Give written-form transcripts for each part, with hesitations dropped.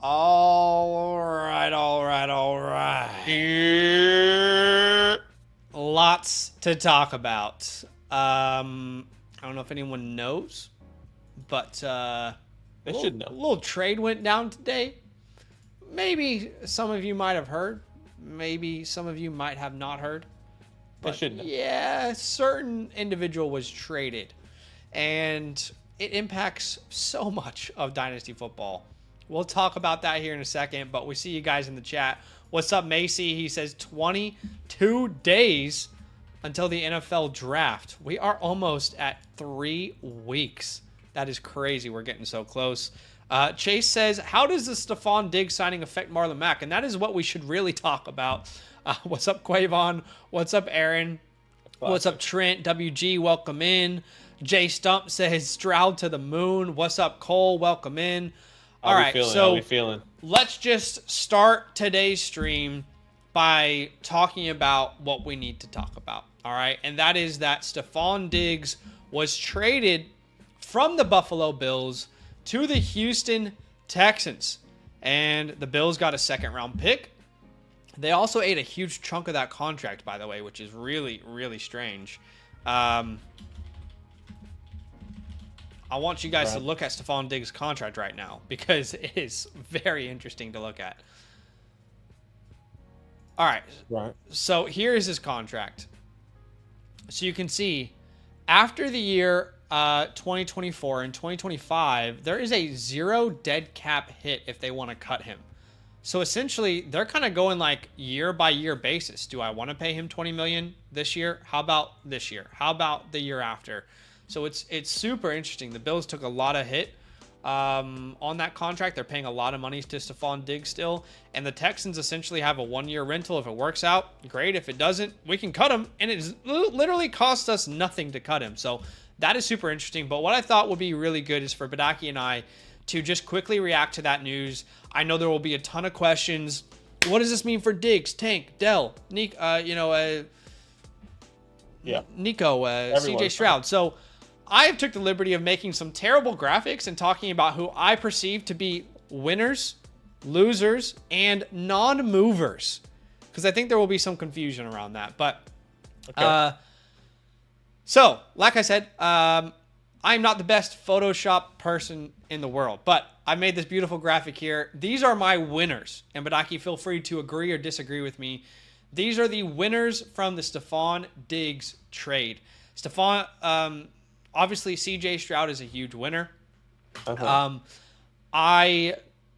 All right. Lots to talk about. I don't know if anyone knows, but They should know. a little trade went down today. Maybe some of you might have heard. Maybe some of you might have not heard. They should know. Yeah, a certain individual was traded, and it impacts so much of Dynasty football. We'll talk about that here in a second, but we see you guys in the chat. What's up, Macy? He says 22 days until the NFL draft. We are almost at 3 weeks. That is crazy. We're getting so close. Chase says, how does the Stefon Diggs signing affect Marlon Mack? And that is what we should really talk about. What's up, Quavon? What's up, Aaron? What's up, Trent? WG, welcome in. Jay Stump says, Stroud to the moon. What's up, Cole? Welcome in. All right, so let's just start today's stream by talking about what we need to talk about. All right, and that is that Stefon Diggs was traded from the Buffalo Bills to the Houston Texans. And the Bills got a second-round pick. They also ate a huge chunk of that contract, by the way, which is really, really strange. I want you guys to look at Stefon Diggs' contract right now because it is very interesting to look at. All right. So here is his contract. So you can see after the year 2024 and 2025, there is a 0 dead cap hit if they want to cut him. So essentially, they're kind of going like year by year basis. Do I want to pay him $20 million this year? How about this year? How about the year after? So it's super interesting. The Bills took a lot of hit on that contract. They're paying a lot of money to Stefon Diggs still. And the Texans essentially have a 1-year rental. If it works out, great. If it doesn't, we can cut him. And it literally costs us nothing to cut him. So that is super interesting. But what I thought would be really good is for Badake and I to just quickly react to that news. I know there will be a ton of questions. What does this mean for Diggs, Tank, Dell, Nico, CJ Stroud? So I have took the liberty of making some terrible graphics and talking about who I perceive to be winners, losers, and non-movers, because I think there will be some confusion around that. But so like I said, I'm not the best Photoshop person in the world, but I made this beautiful graphic here. These are my winners, and Badake, feel free to agree or disagree with me. These are the winners from the Stefon Diggs trade. Obviously, CJ Stroud is a huge winner. I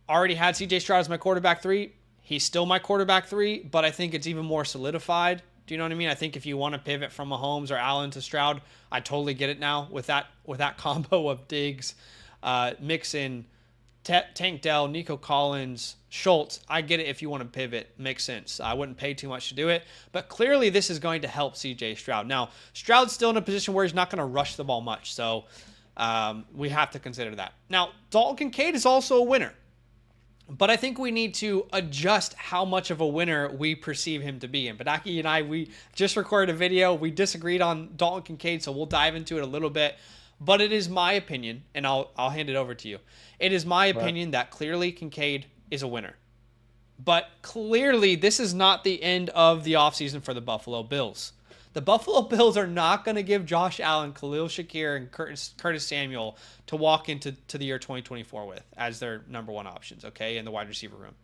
already had CJ Stroud as my quarterback 3. He's still my quarterback 3, but I think it's even more solidified. Do you know what I mean? I think if you want to pivot from Mahomes or Allen to Stroud, I totally get it now with that combo of Diggs, mix in Tank Dell, Nico Collins, Schultz. I get it if you want to pivot. Makes sense. I wouldn't pay too much to do it. But clearly this is going to help CJ Stroud. Now, Stroud's still in a position where he's not going to rush the ball much. So we have to consider that. Now, Dalton Kincaid is also a winner. But I think we need to adjust how much of a winner we perceive him to be. And Badake and I, we just recorded a video. We disagreed on Dalton Kincaid, so we'll dive into it a little bit. But it is my opinion, and I'll hand it over to you. It is my opinion that clearly Kincaid is a winner. But clearly, this is not the end of the offseason for the Buffalo Bills. The Buffalo Bills are not going to give Josh Allen, Khalil Shakir, and Curtis Samuel to walk into the year 2024 with as their number 1 options, okay, in the wide receiver room.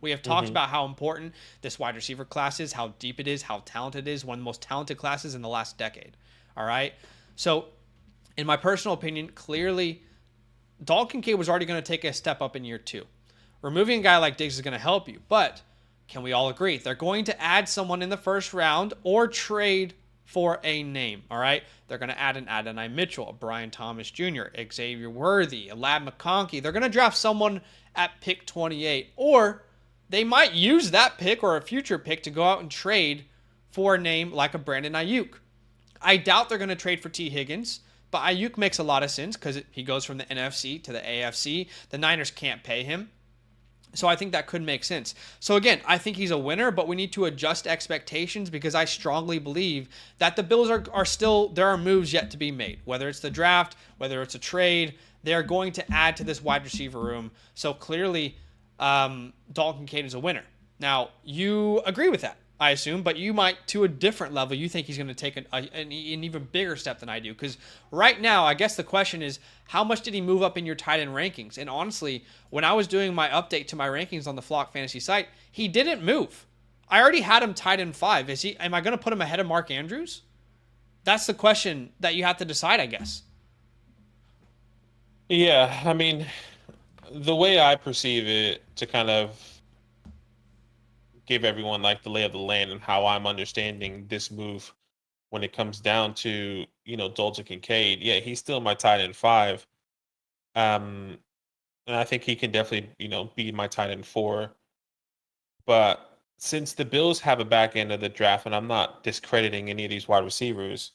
We have talked about how important this wide receiver class is, how deep it is, how talented it is, one of the most talented classes in the last decade, all right? So, in my personal opinion, clearly, Dalton Kincaid was already going to take a step up in year 2. Removing a guy like Diggs is going to help you, but can we all agree? They're going to add someone in the first round or trade for a name, all right? They're going to add an Adonai Mitchell, a Brian Thomas Jr., Xavier Worthy, a Lad McConkey. They're going to draft someone at pick 28, or they might use that pick or a future pick to go out and trade for a name like a Brandon Ayuk. I doubt they're going to trade for T. Higgins, but Ayuk makes a lot of sense because he goes from the NFC to the AFC. The Niners can't pay him. So I think that could make sense. So again, I think he's a winner, but we need to adjust expectations because I strongly believe that the Bills are still, there are moves yet to be made. Whether it's the draft, whether it's a trade, they're going to add to this wide receiver room. So clearly, Dalton Kincaid is a winner. Now, you agree with that, I assume, but you might, to a different level, you think he's going to take an even bigger step than I do. Because right now, I guess the question is, how much did he move up in your tight end rankings? And honestly, when I was doing my update to my rankings on the Flock Fantasy site, he didn't move. I already had him tight end 5. Am I going to put him ahead of Mark Andrews? That's the question that you have to decide, I guess. Yeah, I mean, the way I perceive it, to kind of give everyone like the lay of the land and how I'm understanding this move when it comes down to, Dalton Kincaid. Yeah, he's still my tight end 5. Um, and I think he can definitely, be my tight end 4. But since the Bills have a back end of the draft, and I'm not discrediting any of these wide receivers,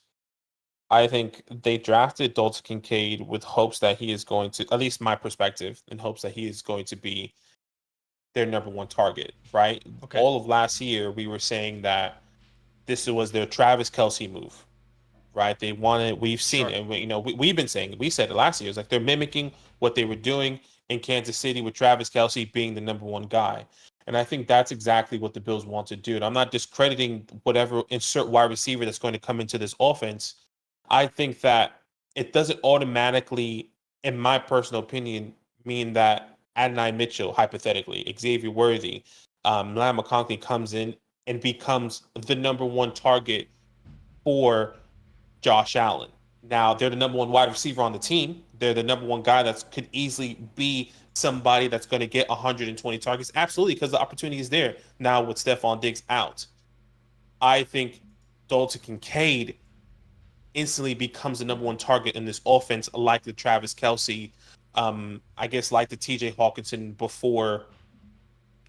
I think they drafted Dalton Kincaid with hopes that he is going to, at least my perspective, in hopes that he is going to be their number one target, right? Okay. All of last year, we were saying that this was their Travis Kelce move, right? They wanted, we've seen Sure. it. We've been saying, we said it last year. It's like they're mimicking what they were doing in Kansas City with Travis Kelce being the number one guy. And I think that's exactly what the Bills want to do. And I'm not discrediting whatever insert wide receiver that's going to come into this offense. I think that it doesn't automatically, in my personal opinion, mean that Adonai Mitchell, hypothetically, Xavier Worthy, Lamar McConkey comes in and becomes the number one target for Josh Allen. Now, they're the number one wide receiver on the team. They're the number one guy that could easily be somebody that's going to get 120 targets. Absolutely, because the opportunity is there now with Stefon Diggs out. I think Dalton Kincaid instantly becomes the number one target in this offense, like the Travis Kelce, I guess like the TJ Hawkinson before.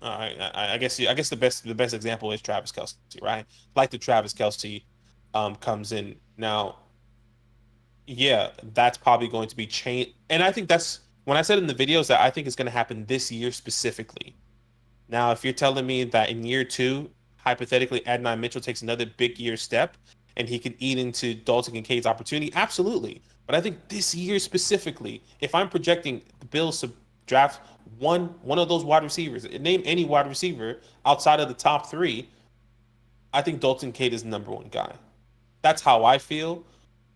I guess the best example is Travis Kelce, right? Like the Travis Kelce comes in now. Yeah, that's probably going to be changed, and I think that's when I said in the videos that I think it's going to happen this year specifically. Now, if you're telling me that in year 2, hypothetically, Adonai Mitchell takes another big year step and he can eat into Dalton Kincaid's opportunity, absolutely. But I think this year specifically, if I'm projecting the Bills to draft one of those wide receivers, name any wide receiver outside of the top 3, I think Dalton Kincaid is the number one guy. That's how I feel.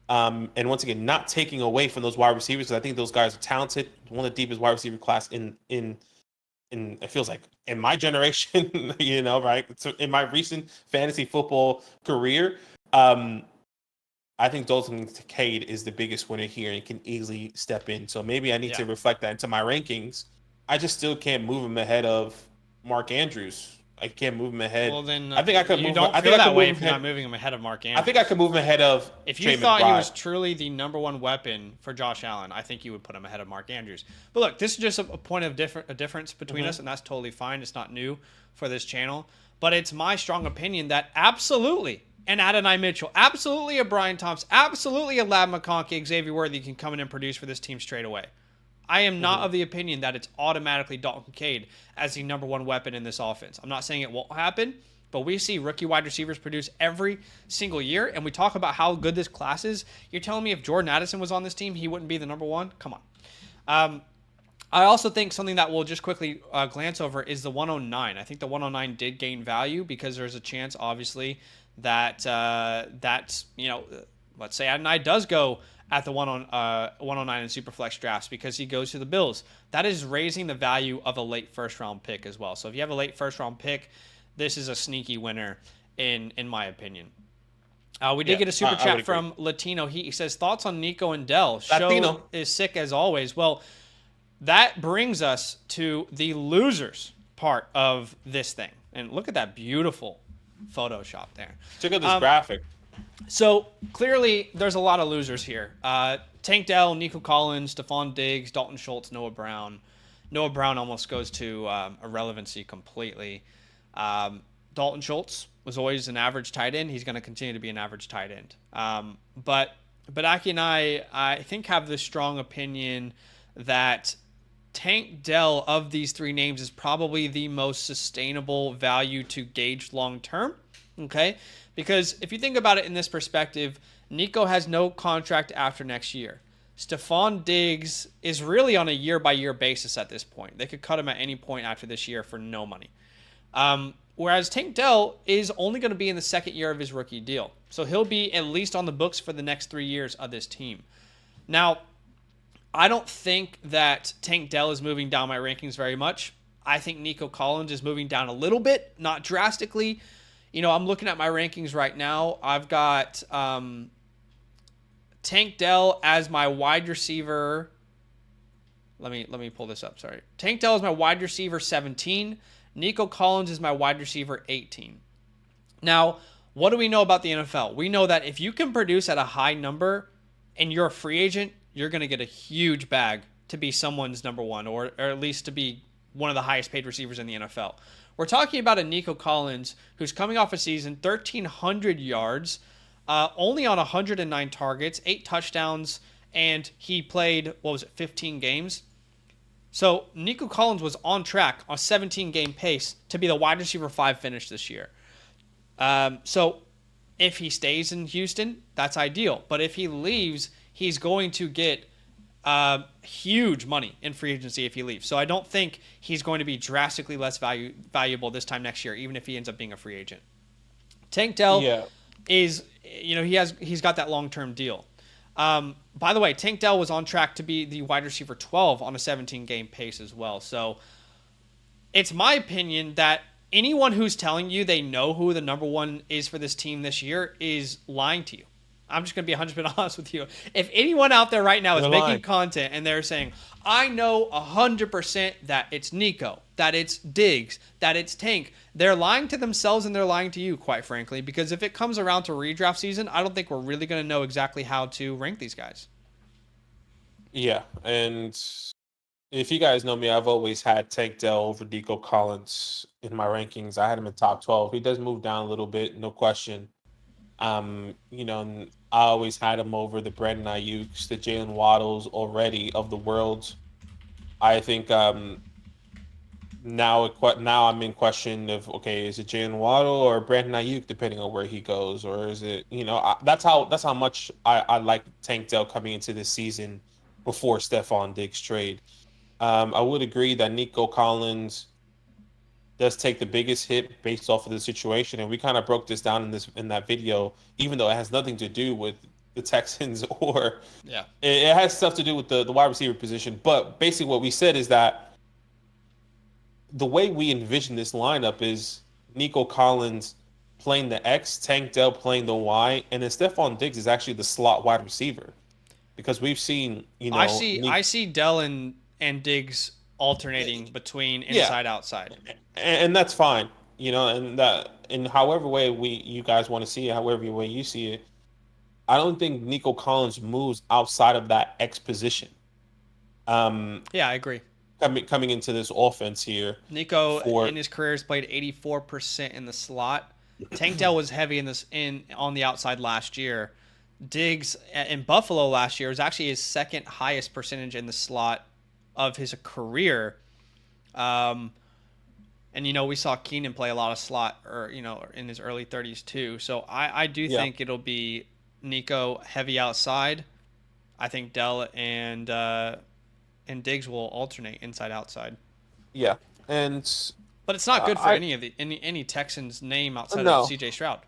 And once again, not taking away from those wide receivers, because I think those guys are talented. One of the deepest wide receiver class in it feels like in my generation, right? So in my recent fantasy football career, I think Dalton Kincaid is the biggest winner here and can easily step in. So maybe I need to reflect that into my rankings. I just still can't move him ahead of Mark Andrews. I can't move him ahead. Well, then I think I could you move. don't I feel think I that could way move if him you're ahead. not moving him ahead of Mark Andrews. I think I could move him ahead of. If Trey you thought he McBride. was truly the number one weapon for Josh Allen, I think you would put him ahead of Mark Andrews. But look, this is just a point of difference between us, and that's totally fine. It's not new for this channel, but it's my strong opinion that absolutely an Adonai Mitchell, absolutely a Brian Thompson, absolutely a Lab McConkey, Xavier Worthy can come in and produce for this team straight away. I am not of the opinion that it's automatically Dalton Kincaid as the number one weapon in this offense. I'm not saying it won't happen, but we see rookie wide receivers produce every single year, and we talk about how good this class is. You're telling me if Jordan Addison was on this team, he wouldn't be the number one? Come on. I also think something that we'll just quickly glance over is the 109. I think the 109 did gain value because there's a chance, obviously, that let's say Adonai does go at the 109 in Superflex drafts because he goes to the Bills. That is raising the value of a late first-round pick as well. So if you have a late first-round pick, this is a sneaky winner in my opinion. We did get a super chat from Latino. He says, thoughts on Nico and Dell. Show is sick as always. Well, that brings us to the losers part of this thing. And look at that beautiful Photoshop there. Check out this graphic. So clearly there's a lot of losers here. Tank Dell, Nico Collins, Stefon Diggs, Dalton Schultz, Noah Brown. Noah Brown almost goes to irrelevancy completely. Dalton Schultz was always an average tight end. He's going to continue to be an average tight end. But Badake and I think, have this strong opinion that Tank Dell of these 3 names is probably the most sustainable value to gauge long term. Okay? Because if you think about it in this perspective, Nico has no contract after next year. Stefon Diggs is really on a year-by-year basis at this point. They could cut him at any point after this year for no money. Whereas Tank Dell is only going to be in the second year of his rookie deal. So he'll be at least on the books for the next 3 years of this team. Now, I don't think that Tank Dell is moving down my rankings very much. I think Nico Collins is moving down a little bit, not drastically. I'm looking at my rankings right now. I've got Tank Dell as my wide receiver. Let me pull this up. Sorry. Tank Dell is my wide receiver 17. Nico Collins is my wide receiver 18. Now, what do we know about the NFL? We know that if you can produce at a high number and you're a free agent, you're going to get a huge bag to be someone's number one, or at least to be one of the highest paid receivers in the NFL. We're talking about a Nico Collins who's coming off a season, 1,300 yards, only on 109 targets, 8 touchdowns, and he played, 15 games? So Nico Collins was on track on a 17-game pace to be the wide receiver 5 finish this year. So if he stays in Houston, that's ideal. But if he leaves, he's going to get huge money in free agency if he leaves. So I don't think he's going to be drastically less valuable this time next year, even if he ends up being a free agent. Tank Dell is, he's got that long-term deal. By the way, Tank Dell was on track to be the wide receiver 12 on a 17-game pace as well. So it's my opinion that anyone who's telling you they know who the number one is for this team this year is lying to you. I'm just going to be 100% honest with you. If anyone out there right now is making content and they're saying, I know 100% that it's Nico, that it's Diggs, that it's Tank, they're lying to themselves and they're lying to you, quite frankly, because if it comes around to redraft season, I don't think we're really going to know exactly how to rank these guys. Yeah, and if you guys know me, I've always had Tank Dell over Nico Collins in my rankings. I had him in top 12. He does move down a little bit, no question. And I always had him over the Brandon Ayuk's, the Jalen Waddles already of the world. I think now I'm in question of, okay, is it Jalen Waddle or Brandon Ayuk, depending on where he goes, or is it, that's how much I like Tank Dell coming into this season before Stefon Diggs trade. I would agree that Nico Collins does take the biggest hit based off of the situation, and we kind of broke this down in that video, even though it has nothing to do with the Texans or it has stuff to do with the wide receiver position. But basically what we said is that the way we envision this lineup is Nico Collins playing the X, Tank Dell playing the Y, and then Stefon Diggs is actually the slot wide receiver, because we've seen I see Dell and Diggs alternating between inside outside, and that's fine, and that in however way you guys want to see it, however way you see it. I don't think Nico Collins moves outside of that X position. I agree. Coming into this offense here, Nico in his career has played 84% in the slot. Tank Dell was heavy on the outside last year. Diggs in Buffalo last year was actually his second highest percentage in the slot of his career. And we saw Keenan play a lot of slot, or in his early 30s too. So I do think it'll be Nico heavy outside. I think Dell and Diggs will alternate inside outside. Yeah, but it's not good for any Texans name outside of CJ Stroud.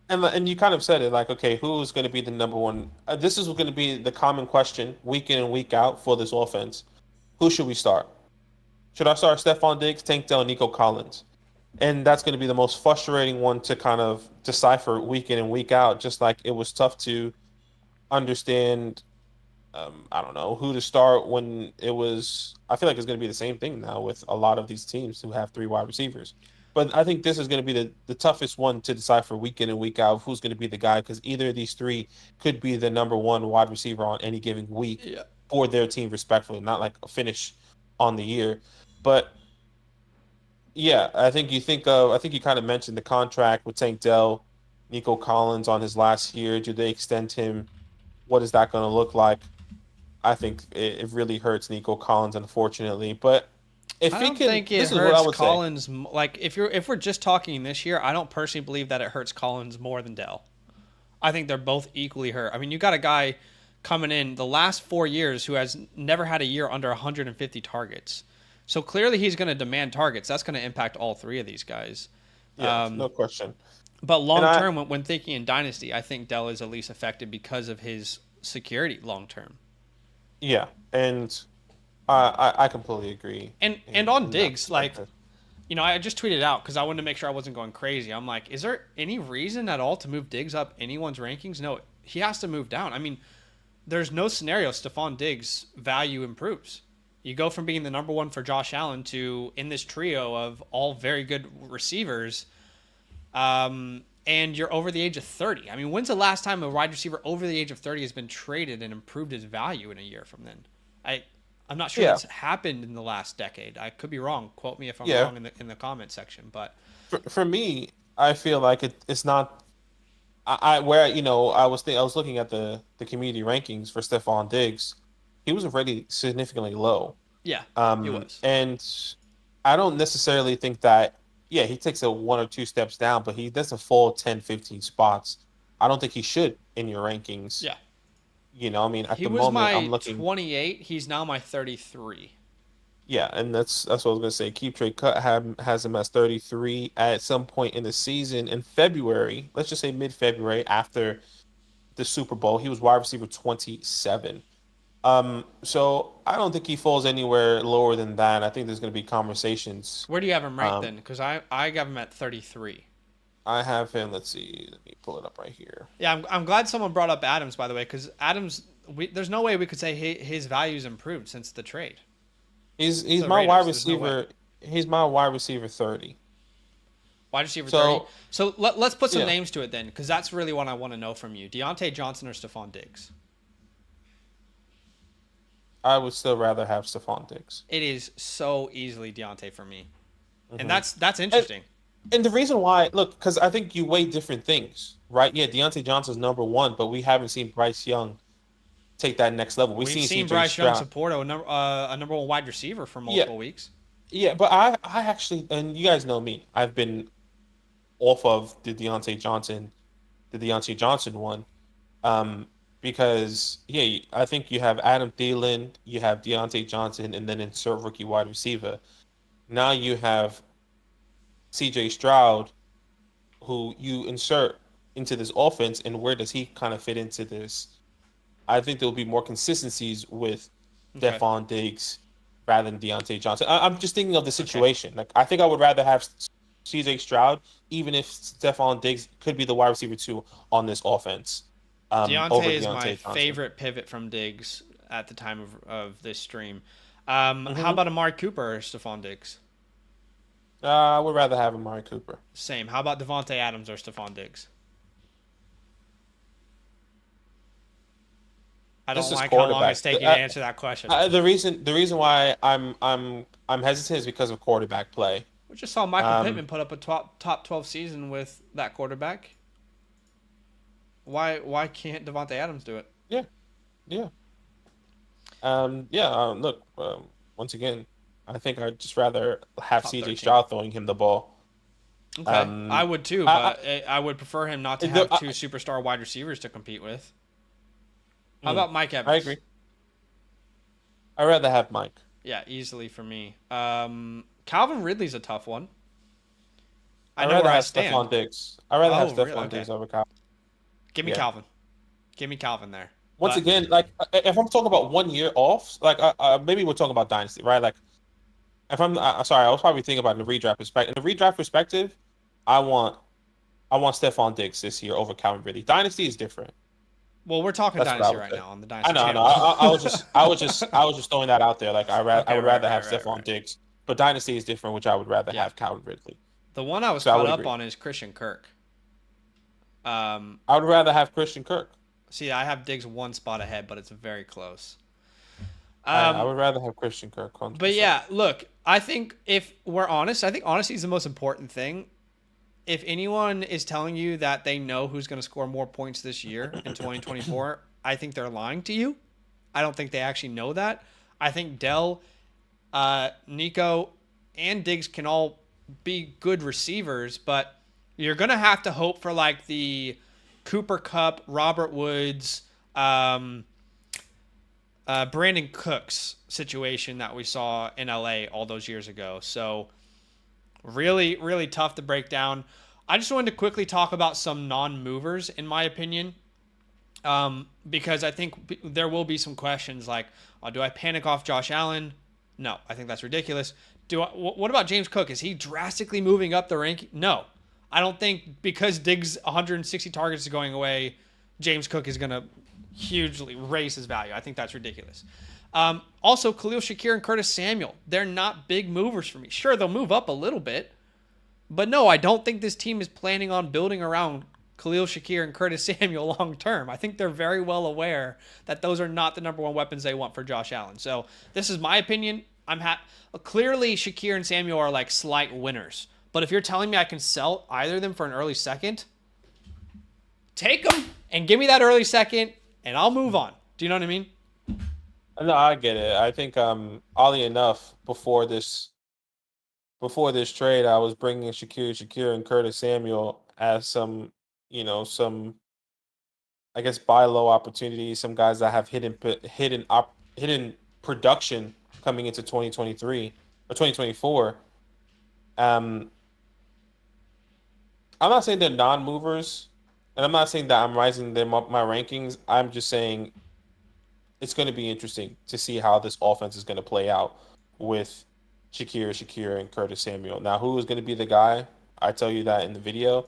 And you kind of said it, like, okay, who's going to be the number one? This is going to be the common question week in and week out for this offense. Who should we start? Should I start Stefon Diggs, Tank Dell, Nico Collins? And that's going to be the most frustrating one to kind of decipher week in and week out, just like it was tough to understand, I don't know, who to start when it was. I feel like it's going to be the same thing now with a lot of these teams who have 3 wide receivers. But I think this is going to be the toughest one to decipher week in and week out, who's going to be the guy, because either of these 3 could be the number one wide receiver on any given week for their team, respectfully, not like a finish on the year. But I think you kind of mentioned the contract with Tank Dell, Nico Collins on his last year. Do they extend him? What is that going to look like? I think it really hurts Nico Collins, unfortunately. But if I don't think it hurts Collins. Like if we're just talking this year, I don't personally believe that it hurts Collins more than Dell. I think they're both equally hurt. I mean, you got a guy coming in the last 4 years who has never had a year under 150 targets. So clearly he's going to demand targets. That's going to impact all three of these guys. Yeah, no question. But And long term, when thinking in Dynasty, I think Dell is at least effective because of his security long term. yeah, and I completely agree. And on In that Diggs, like, perspective. I just tweeted out because I wanted to make sure I wasn't going crazy. I'm like, is there any reason at all to move Diggs up anyone's rankings? No, he has to move down. I mean, there's no scenario Stefon Diggs' value improves. You go from being the number one for Josh Allen to in this trio of all very good receivers, and you're over the age of 30. I mean, when's the last time a wide receiver over the age of 30 has been traded and improved his value in a year from then? I'm not sure that's happened in the last decade. I could be wrong. Quote me if I'm wrong in the comment section. But For me, I feel like it's not. I where I was looking at the community rankings for Stephon Diggs. He was already significantly low. yeah, he was. And I don't necessarily think that. Yeah, he takes a one or two steps down, but he doesn't fall 10, 15 spots. I don't think he should in your rankings. Yeah. I mean, at He the was moment, my I'm looking. 28. He's now my 33. Yeah, and that's what I was gonna say. Keep Trade Cut has him as 33 at some point in the season in February. Let's just say mid-February after the Super Bowl. He was wide receiver 27. So I don't think he falls anywhere lower than that. I think there's gonna be conversations. Where do you have him ranked then? Because I got him at 33. I have him. Let's see. Let me pull it up right here. Yeah, I'm glad someone brought up Adams, by the way, because Adams, there's no way we could say his value's improved since the trade. He's The my Raiders, wide there's no way. receiver. He's my wide receiver 30. Wide receiver So 30. So let's put some yeah, names to it then, because that's really what I want to know from you. Deontay Johnson or Stefon Diggs? I would still rather have Stephon Diggs. It is so easily Deontay for me. And Hmm. that's interesting. And the reason why, look, because I think you weigh different things, right? Yeah, Deontay Johnson's number one, but we haven't seen Bryce Young take that next level. We've We've seen seen CJ Bryce Young Stroud. support a number one wide receiver for Yeah, multiple weeks. yeah, but I actually, and you guys know me, I've been off of the Deontay Johnson one, because yeah, I think you have Adam Thielen, you have Deontay Johnson, and then insert rookie wide receiver. Now you have CJ Stroud, who you insert into this offense, and where does he kind of fit into this? I think there will be more consistencies with Okay. Stefon Diggs rather than Deontay Johnson. I'm just thinking of the Okay. situation. Like I think I would rather have CJ Stroud, even if Stefon Diggs could be the wide receiver two on this offense, over Deontay is my Deontay Johnson. favorite pivot from Diggs at the time of this stream. How Hmm. about Amari Cooper or Stephon Diggs? I would rather have Amari Cooper. Same. How about Devontae Adams or Stephon Diggs? I This don't is like how long quarterback. it's taking you to answer that question. The reason why I'm hesitant is because of quarterback play. We just saw Michael Um, Pittman put up a top 12 season with that quarterback. Why can't Devontae Adams do it? yeah, yeah. Look, once again, I think I'd just rather have Top CJ 13. Stroud throwing him the ball. Okay, Um, I would too, I, but I would prefer him not to I, have the- two superstar wide receivers to compete with. How mm, about Mike I Evans? agree. I'd rather have Mike. Yeah, easily for me. Calvin Ridley's a tough one. I I'd know rather where I have stand. Stephon Diggs. I'd rather have Oh, really? Stephon Okay. Diggs over Kyle. Give me Yeah. Calvin. Give me Calvin there. Once But again, like if I'm talking about 1 year off, like maybe we're talking about dynasty, right? Like if I'm sorry, I was probably thinking about the redraft perspective. In the redraft perspective, I want Stephon Diggs this year over Calvin Ridley. Dynasty is different. well, we're talking That's what I dynasty would right say. now on the I dynasty know, I know. channel. I was just throwing that out there. Like I Okay, would right, rather have right, right, Stephon right. Diggs, but Dynasty is different, which I would rather Yeah. have Calvin Ridley. The one I was So I caught would up agree. on is Christian Kirk. I would rather have Christian Kirk. See, I have Diggs one spot ahead, but it's very close. I would rather have Christian Kirk. 100%. But yeah, look, I think if we're honest, I think honesty is the most important thing. If anyone is telling you that they know who's going to score more points this year in 2024, I think they're lying to you. I don't think they actually know that. I think Dell, Nico, and Diggs can all be good receivers, but you're going to have to hope for like the Cooper Kupp, Robert Woods, Brandon Cooks situation that we saw in LA all those years ago. So really, really tough to break down. I just wanted to quickly talk about some non-movers, in my opinion, because I think there will be some questions like, do I panic off Josh Allen? No, I think that's ridiculous. What about James Cook? Is he drastically moving up the ranking? No, I don't think because Diggs' 160 targets is going away, James Cook is going to hugely raise his value. I think that's ridiculous. Also, Khalil Shakir and Curtis Samuel, they're not big movers for me. Sure, they'll move up a little bit, but no, I don't think this team is planning on building around Khalil Shakir and Curtis Samuel long term. I think they're very well aware that those are not the number one weapons they want for Josh Allen. So this is my opinion. Clearly Shakir and Samuel are like slight winners. But if you're telling me I can sell either of them for an early second, take them and give me that early second, and I'll move on. Do you know what I mean? No, I get it. I think oddly enough, before this trade, I was bringing Shakir, and Curtis Samuel as some, some I guess buy low opportunities. Some guys that have hidden production coming into 2023 or 2024. I'm not saying they're non-movers, and I'm not saying that I'm rising them up my rankings. I'm just saying it's going to be interesting to see how this offense is going to play out with Shakir, and Curtis Samuel. Now, who is going to be the guy? I tell you that in the video.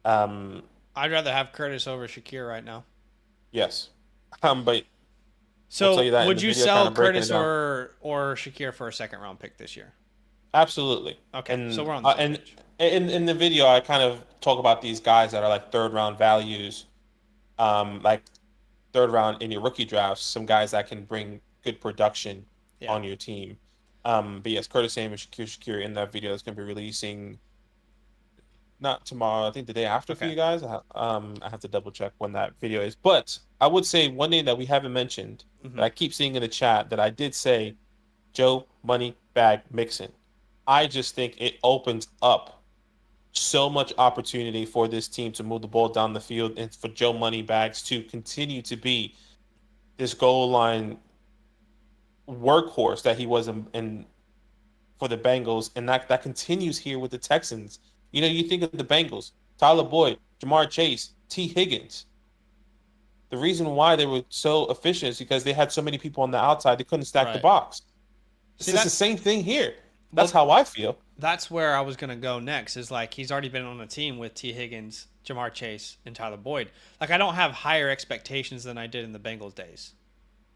I'd rather have Curtis over Shakir right now. Yes. But so would you sell Curtis or Shakir for a second round pick this year? Absolutely. Okay, and, so we're on the same page. In the video, I kind of talk about these guys that are like third round values, like third round in your rookie drafts, some guys that can bring good production on your team. But yes, Curtis Samuel, Shakir in that video is going to be releasing not tomorrow, I think the day after for you guys. I have to double check when that video is. But I would say one name that we haven't mentioned that I keep seeing in the chat that I did say, Joe Money Bag Mixon. I just think it opens up so much opportunity for this team to move the ball down the field and for Joe Moneybags to continue to be this goal line workhorse that he was in for the Bengals, and that continues here with the Texans. You think of the Bengals, Tyler Boyd, Jamar Chase, T. Higgins. The reason why they were so efficient is because they had so many people on the outside they couldn't stack the box. It's the same thing here. That's how I feel. That's where I was going to go next, is like he's already been on a team with T. Higgins, Jamar Chase, and Tyler Boyd. Like, I don't have higher expectations than I did in the Bengals days.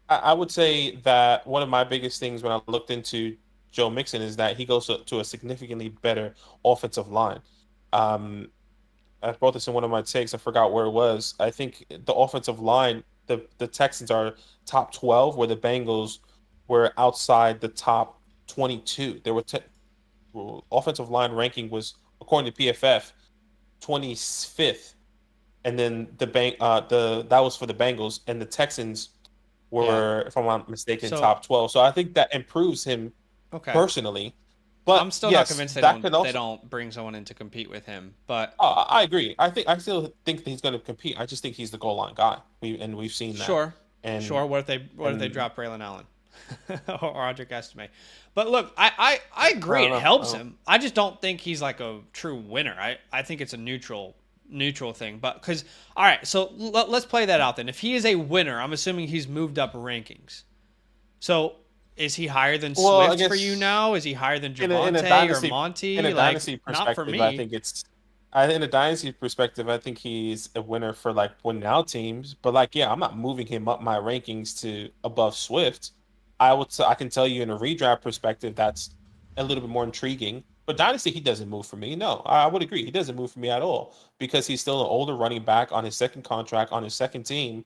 I would say that one of my biggest things when I looked into Joe Mixon is that he goes to a significantly better offensive line. I brought this in one of my takes. I forgot where it was. I think the offensive line, the Texans are top 12, where the Bengals were outside the top 22. There were offensive line ranking was, according to PFF, 25th, and then that was for the Bengals, and the Texans were, if I'm not mistaken, top 12. So I think that improves him personally. But I'm still not convinced they don't bring someone in to compete with him. But I agree. I still think that he's going to compete. I just think he's the goal line guy. We've seen that. Sure. What if they drop Braylon Allen or Audric Estime? But look, I agree. It helps him. I just don't think he's like a true winner. I think it's a neutral thing. But because all right, so let's play that out then. If he is a winner, I'm assuming he's moved up rankings. So. Is he higher than Swift for you now? Is he higher than Javonte or Monty? In a dynasty perspective, not for me. In a dynasty perspective, I think he's a winner for like winning out teams. But I'm not moving him up my rankings to above Swift. I can tell you in a redraft perspective, that's a little bit more intriguing. But dynasty, he doesn't move for me. No, I would agree. He doesn't move for me at all because he's still an older running back on his second contract on his second team,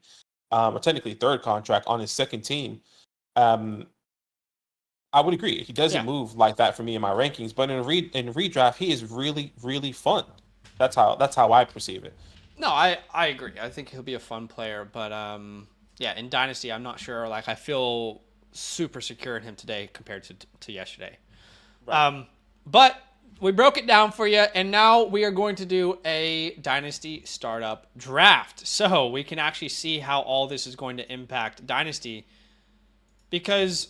or technically third contract on his second team. I would agree. He doesn't move like that for me in my rankings, but in redraft, he is really, really fun. That's how I perceive it. No, I agree. I think he'll be a fun player, but in Dynasty, I'm not sure. Like, I feel super secure in him today compared to yesterday. Right. But we broke it down for you, and now we are going to do a Dynasty startup draft, so we can actually see how all this is going to impact Dynasty. because,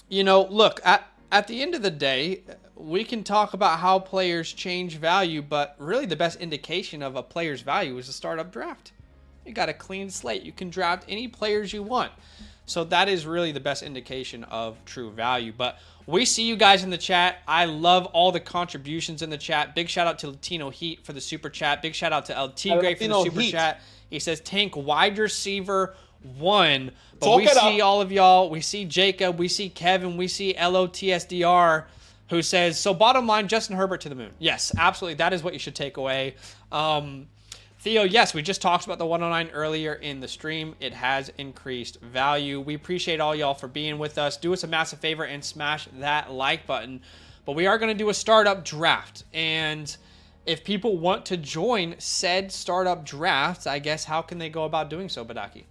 look, at the end of the day, we can talk about how players change value, but really the best indication of a player's value is a startup draft. You got a clean slate. You can draft any players you want. So that is really the best indication of true value. But we see you guys in the chat. I love all the contributions in the chat. Big shout out to Latino Heat for the super chat. Big shout out to El Tigre for the super chat. He says Tank wide receiver 1. But we see all of y'all. We see Jacob. We see Kevin. We see LOTSDR who says, so bottom line, Justin Herbert to the moon. Yes, absolutely. That is what you should take away. Theo, yes, we just talked about the 109 earlier in the stream. It has increased value. We appreciate all y'all for being with us. Do us a massive favor and smash that like button. But we are going to do a startup draft. And if people want to join said startup draft, I guess how can they go about doing so, Badake?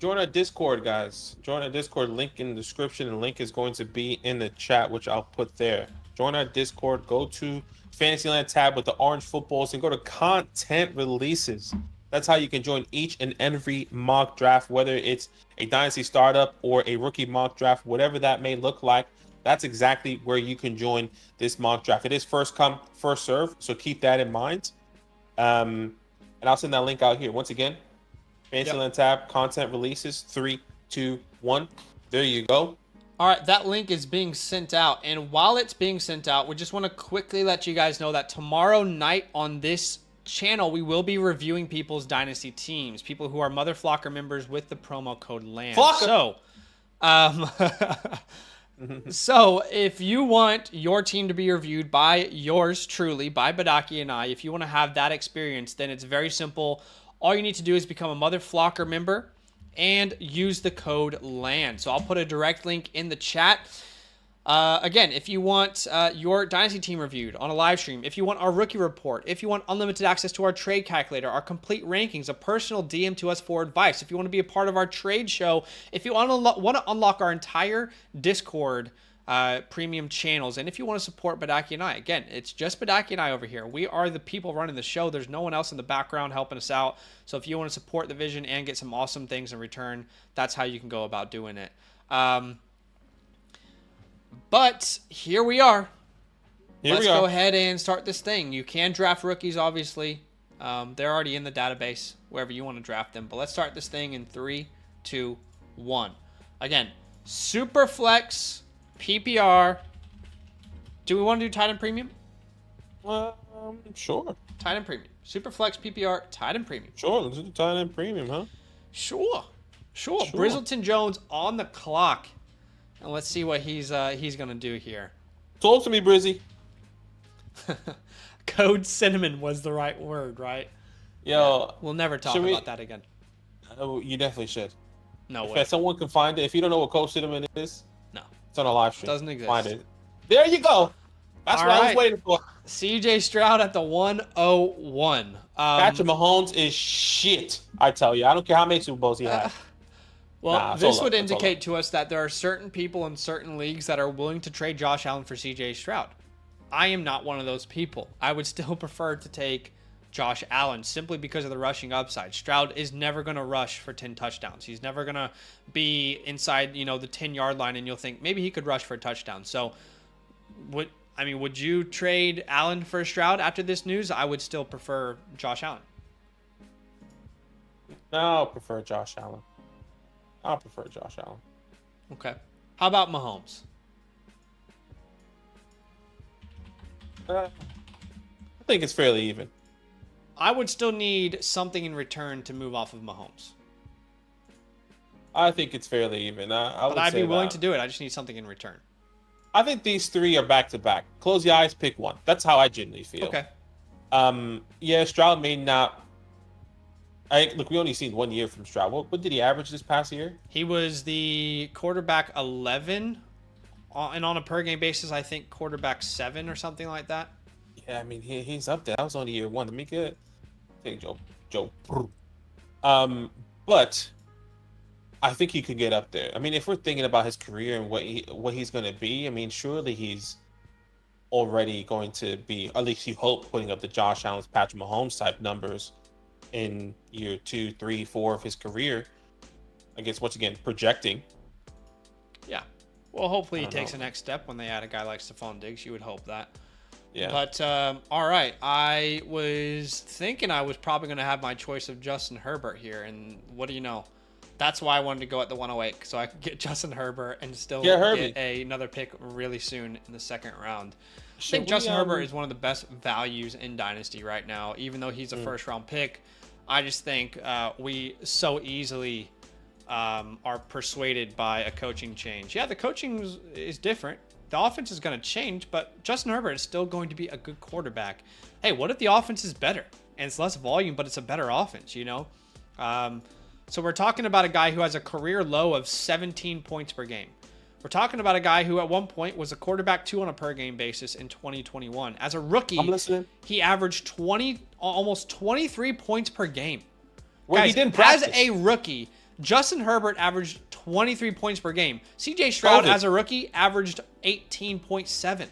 Join our Discord, guys. Join our Discord. Link in the description. And link is going to be in the chat, which I'll put there. Join our Discord. Go to Fantasyland tab with the orange footballs and go to content releases. That's how you can join each and every mock draft, whether it's a Dynasty startup or a rookie mock draft, whatever that may look like. That's exactly where you can join this mock draft. It is first come, first serve, so keep that in mind. And I'll send that link out here. Once again, Fantasyland tab, content releases, 3, 2, 1. There you go. All right, that link is being sent out. And while it's being sent out, we just want to quickly let you guys know that tomorrow night on this channel, we will be reviewing people's Dynasty teams, people who are Mother Flocker members with the promo code LAND. Flocker. So if you want your team to be reviewed by yours truly, by Badake and I, if you want to have that experience, then it's very simple. All you need to do is become a Mother Flocker member and use the code LAND. So I'll put a direct link in the chat. Again, if you want your Dynasty team reviewed on a live stream, if you want our rookie report, if you want unlimited access to our trade calculator, our complete rankings, a personal DM to us for advice, if you want to be a part of our trade show, if you want to unlock our entire Discord premium channels, and if you want to support Badake and I, again, it's just Badake and I over here. We are the people running the show. There's no one else in the background helping us out. So if you want to support the vision and get some awesome things in return, that's how you can go about doing it. But here we are. Let's go ahead and start this thing. You can draft rookies, obviously. They're already in the database, wherever you want to draft them. But let's start this thing in 3, 2, 1. Again, super flex, PPR. Do we want to do tight end premium? Sure. Tight end premium. Super flex, PPR, tight end premium. Sure, let's do tight end premium, huh? Sure. Brizzleton Jones on the clock. And let's see what he's gonna do here. Talk to me, Brizzy. Code cinnamon was the right word, right? Yo, yeah, we'll never talk about that again. You definitely should. No way. If someone can find it, if you don't know what code cinnamon is, no, it's on a live stream. Doesn't exist. Find it. There you go. That's what I was waiting for. CJ Stroud at the 101. Patrick Mahomes is shit. I tell you, I don't care how many Super Bowls he had. Well, this would indicate to us that there are certain people in certain leagues that are willing to trade Josh Allen for CJ Stroud. I am not one of those people. I would still prefer to take Josh Allen simply because of the rushing upside. Stroud is never going to rush for 10 touchdowns. He's never going to be inside, the 10-yard line, and you'll think maybe he could rush for a touchdown. So, would you trade Allen for Stroud after this news? I would still prefer Josh Allen. No, I prefer Josh Allen. Okay. How about Mahomes? I think it's fairly even. I would still need something in return to move off of Mahomes. I think it's fairly even. But I'd be willing to do it. I just need something in return. I think these three are back to back. Close your eyes, pick one. That's how I genuinely feel. Okay. Yeah, Stroud may not. Look, we only seen 1 year from Stroud. What did he average this past year? He was the quarterback 11, and on a per game basis, I think quarterback 7 or something like that. Yeah, he's up there. That was only year 1. Let me get take Joe. But I think he could get up there. If we're thinking about his career and what he's going to be, surely he's already going to be, at least you hope, putting up the Josh Allen's, Patrick Mahomes type numbers in year 2, 3, 4 of his career. I guess once again projecting. Well, hopefully he don't takes know. the next step when they add a guy like Stefon Diggs. You would hope that. Yeah. But all right, I was thinking I was probably going to have my choice of Justin Herbert here, and what do you know? That's why I wanted to go at the 108, so I could get Justin Herbert and still Herbie. get another pick really soon in the second round. I Should think we, Justin Herbert is one of the best values in Dynasty right now, even though he's a first-round pick. I just think we so easily are persuaded by a coaching change. Yeah, the coaching is different. The offense is going to change, but Justin Herbert is still going to be a good quarterback. Hey, what if the offense is better and it's less volume, but it's a better offense, you know? So we're talking about a guy who has a career low of 17 points per game. We're talking about a guy who at one point was a quarterback 2 on a per game basis in 2021. As a rookie, I'm listening. he averaged almost 23 points per game. Well, Guys, he didn't practice. as a rookie, Justin Herbert averaged 23 points per game. CJ Stroud, as a rookie, averaged 18.7.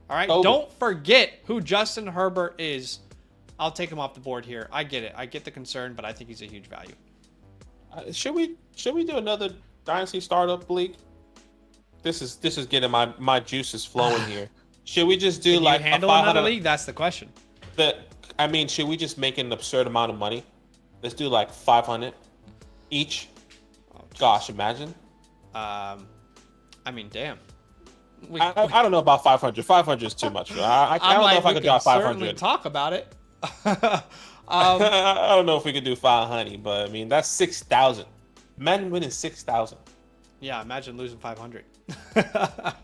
All right, don't forget who Justin Herbert is. I'll take him off the board here. I get it. I get the concern, but I think he's a huge value. Should we do another Dynasty startup league? This is getting my juices flowing here. Should we just do Can like you handle a another league? That's the question. Should we just make an absurd amount of money? Let's do like 500 each. Gosh, imagine. I mean, damn. I don't know about 500. 500 is too much. I don't know if I could drop 500. Certainly talk about it. I don't know if we could do 500, but I mean that's 6,000. Men winning 6,000. Yeah, imagine losing 500. But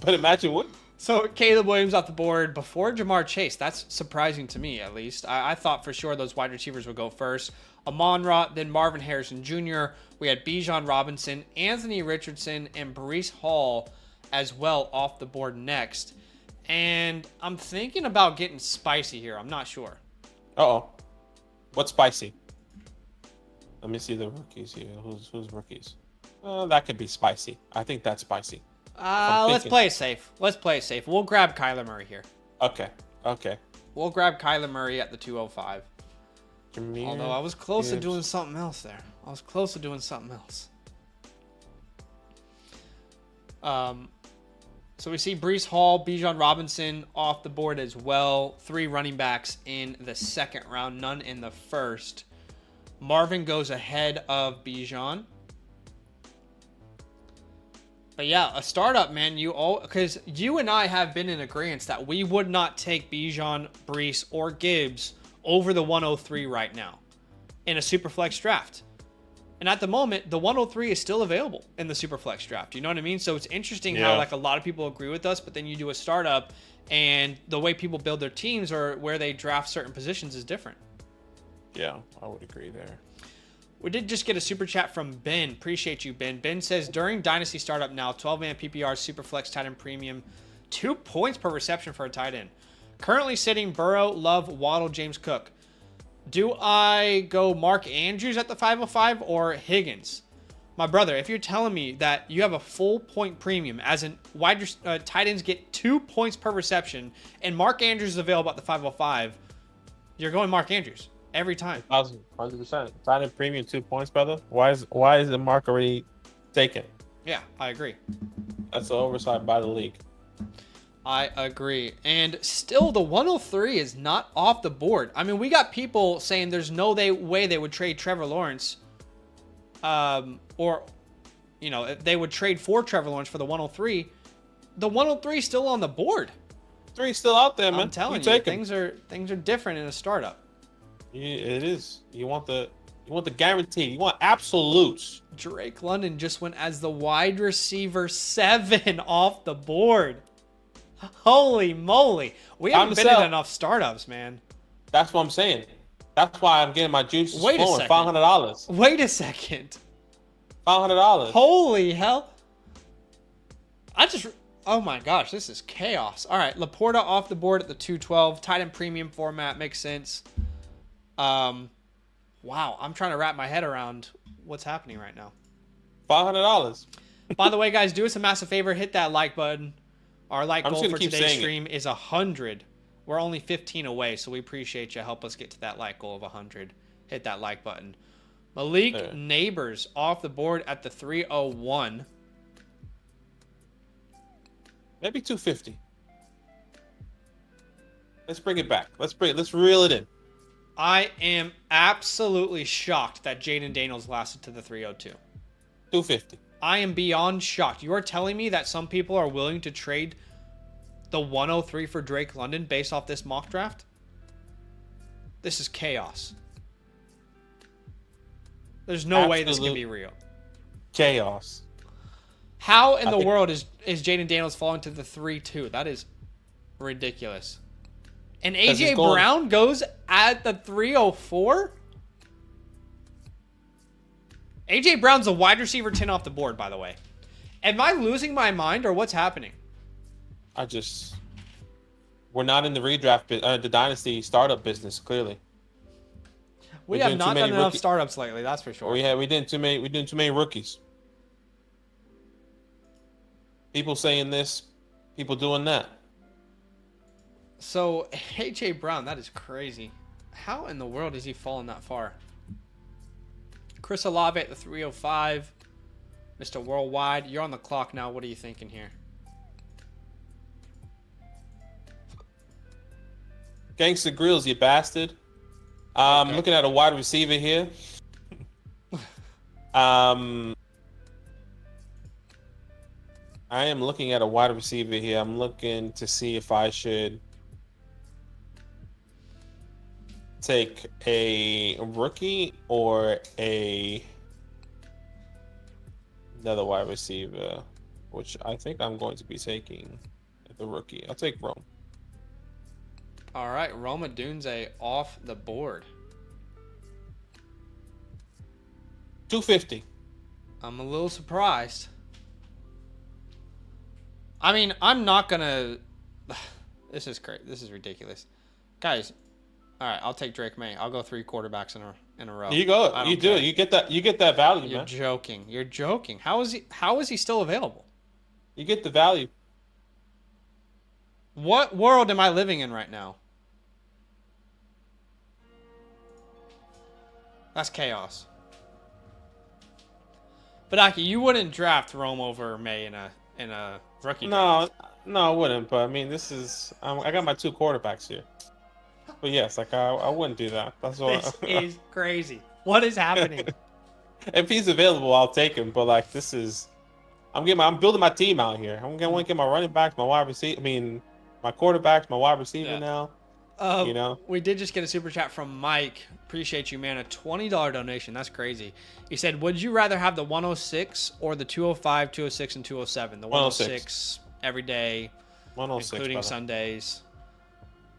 imagine what. So Caleb Williams off the board before Jamar Chase. That's surprising to me, at least. I thought for sure those wide receivers would go first. Amon-Ra, then Marvin Harrison Jr. We had Bijan Robinson, Anthony Richardson, and Breece Hall as well off the board next. And I'm thinking about getting spicy here. I'm not sure. Uh-oh. What's spicy? Let me see the rookies here. Who's rookies? That could be spicy. I think that's spicy. Let's play it safe. We'll grab Kyler Murray here. Okay. We'll grab Kyler Murray at the 205. Jameer Although I was close to Gibbs. doing something else there. So we see Breece Hall, Bijan Robinson off the board as well. 3 running backs in the second round, none in the first. Marvin goes ahead of Bijan. But yeah, a startup, man. Because you and I have been in agreement that we would not take Bijan, Breece, or Gibbs over the 103 right now in a Superflex draft. And at the moment, the 103 is still available in the Superflex draft. You know what I mean? So it's interesting how like a lot of people agree with us, but then you do a startup and the way people build their teams or where they draft certain positions is different. Yeah, I would agree there. We did just get a super chat from Ben. Appreciate you, Ben. Ben says, during Dynasty Startup now, 12-man PPR, Superflex, tight end premium, 2 points per reception for a tight end. Currently sitting Burrow, Love, Waddle, James Cook. Do I go Mark Andrews at the 505 or Higgins? My brother, if you're telling me that you have a full point premium, as in tight ends get 2 points per reception, and Mark Andrews is available at the 505, you're going Mark Andrews every time. 100%. Tight end premium 2 points, brother. Why is the mark already taken? Yeah, I agree. That's an oversight by the league. I agree. And still, the 103 is not off the board. I mean, we got people saying there's no way they would trade Trevor Lawrence. Or, you know, they would trade for Trevor Lawrence for the 103. The 103 is still on the board. 3 still out there, man. I'm telling you, things are different in a startup. Yeah, it is. You want the guaranteed. You want absolutes. Drake London just went as the wide receiver 7 off the board. Holy moly. We haven't been in enough startups, man. That's what I'm saying. That's why I'm getting my juices flowing. $500. Wait a second. $500. Holy hell. Oh my gosh, this is chaos. All right, Laporta off the board at the 212. Tight end premium format makes sense. Wow, I'm trying to wrap my head around what's happening right now. $500. By the way, guys, do us a massive favor. Hit that like button. Our like goal for today's stream is 100. We're only 15 away, so we appreciate you. Help us get to that like goal of 100. Hit that like button. Malik Neighbors off the board at the 301. Maybe 250. Let's bring it back. Let's reel it in. I am absolutely shocked that Jaden Daniels lasted to the 302. 250. I am beyond shocked. You are telling me that some people are willing to trade the 103 for Drake London based off this mock draft? This is chaos. There's no way this can be real. Chaos. How in the world is Jaden Daniels falling to the 3-2? That is ridiculous. And AJ Brown goes at the 304? AJ Brown's a wide receiver 10 off the board, by the way. Am I losing my mind or what's happening? We're not in the redraft, the Dynasty startup business, clearly. We have not done enough startups lately, that's for sure. We did too many rookies. People saying this, people doing that. So, AJ Brown, that is crazy. How in the world is he falling that far? Chris Olave at the 305. Mr. Worldwide, you're on the clock now. What are you thinking here? Gangsta Grills, you bastard. I'm looking at a wide receiver here. I am looking at a wide receiver here. I'm looking to see if I should take a rookie or another wide receiver, which I think I'm going to be taking the rookie. I'll take Rome. All right, Roma Dunze off the board. 250. I'm a little surprised. I mean, I'm not gonna. This is great. This is ridiculous, guys. All right, I'll take Drake May. I'll go 3 quarterbacks in a row. You go. You do. You get that. You get that value, You're man. joking. You're joking. How is he still available? You get the value. What world am I living in right now? That's chaos. Badake, you wouldn't draft Rome over May in a rookie draft. No, I wouldn't. But I mean, this is I got my 2 quarterbacks here. But yes, like I wouldn't do that. That's what. This is crazy. What is happening? If he's available, I'll take him. But like this is, I'm building my team out here. I'm gonna get my running backs, my wide receiver. I mean, my quarterbacks, my wide receiver now. You know, we did just get a super chat from Mike. Appreciate you, man. A $20 donation. That's crazy. He said, "Would you rather have the 106 or the 205, 206, and 207? The 106 every day, 106, including Sundays,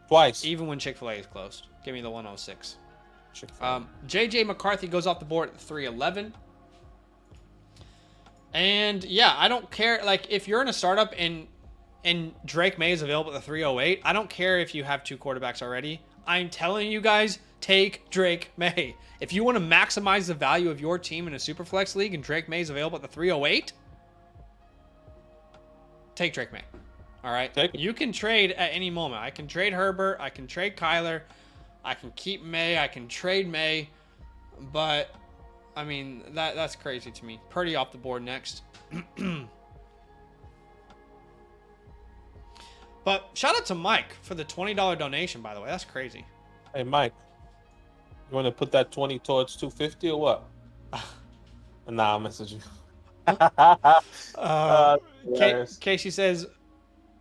twice, even when Chick-fil-A is closed. Give me the 106." Chick-fil-A. JJ McCarthy goes off the board at 311. And yeah, I don't care. Like if you're in a startup and Drake May is available at the 308, I don't care if you have 2 quarterbacks already. I'm telling you guys, take Drake May. If you want to maximize the value of your team in a Superflex league and Drake May is available at the 308, take Drake May. All right? You can trade at any moment. I can trade Herbert. I can trade Kyler. I can keep May. I can trade May. But, I mean, that's crazy to me. Purdy off the board next. But shout out to Mike for the $20 donation, by the way. That's crazy. Hey, Mike, you want to put that 20 towards 250 or what? Nah, I'll message you. Casey says,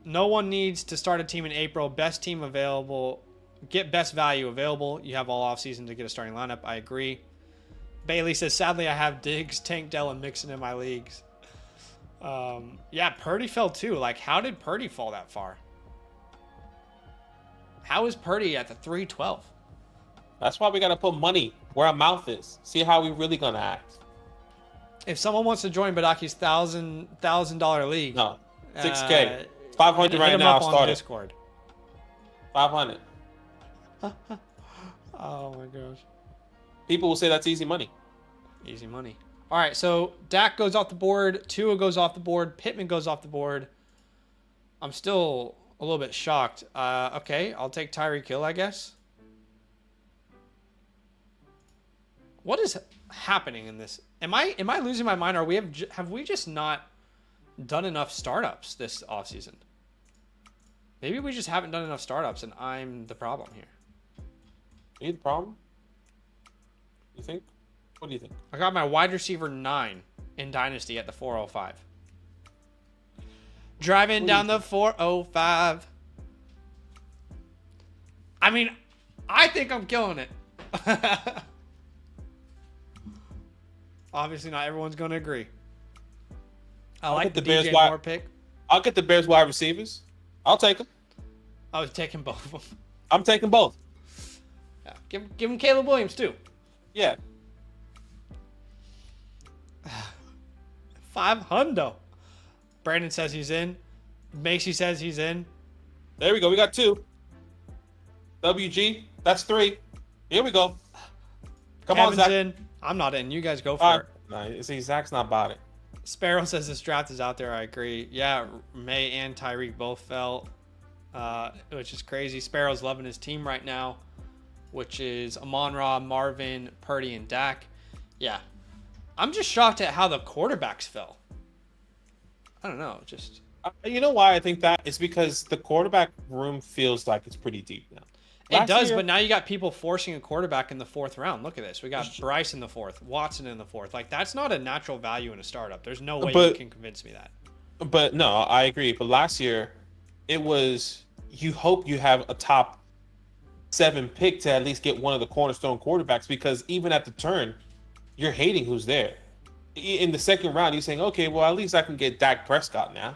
no one needs to start a team in April. Best team available. Get best value available. You have all offseason to get a starting lineup. I agree. Bailey says, sadly, I have Diggs, Tank Dell, and Mixon in my leagues. Yeah, Purdy fell too. Like, how did Purdy fall that far? How is Purdy at the 312? That's why we got to put money where our mouth is. See how we really going to act. If someone wants to join Badaki's $1,000 league. No, 6K. 500 right now. Start it. Discord. 500. Oh my gosh. People will say that's easy money. Easy money. All right, so Dak goes off the board. Tua goes off the board. Pittman goes off the board. I'm still a little bit shocked. Okay, I'll take Tyreek Hill, I guess. What is happening in this? Am I losing my mind? Or have we just not done enough startups this offseason? Maybe we just haven't done enough startups, and I'm the problem here. Are you the problem? You think? What do you think? I got my wide receiver 9 in Dynasty at the 405. Driving down the 405. I mean, I think I'm killing it. Obviously, not everyone's going to agree. I like the DJ Moore pick. I'll get the Bears wide receivers. I'll take them. I was taking both of them. I'm taking both. Yeah. Give him Caleb Williams, too. Yeah. 500. Brandon says he's in. Macy says he's in. There we go. We got 2. WG, that's 3. Here we go. Come Kevin's on, Zach. in. I'm not in. You guys go for it. No, see, Zach's not about it. Sparrow says this draft is out there. I agree. Yeah, May and Tyreek both fell, which is crazy. Sparrow's loving his team right now, which is Amon-Ra, Marvin, Purdy, and Dak. Yeah. I'm just shocked at how the quarterbacks fell. I don't know. Just you know why I think that? It's because the quarterback room feels like it's pretty deep now. It does, but now you got people forcing a quarterback in the 4th round. Look at this. We got Bryce in the 4th, Watson in the 4th. Like, that's not a natural value in a startup. There's no way you can convince me that. But no, I agree. But last year, it was, you hope you have a top 7 pick to at least get one of the cornerstone quarterbacks, because even at the turn, you're hating who's there. In the 2nd round, you're saying, okay, well, at least I can get Dak Prescott now.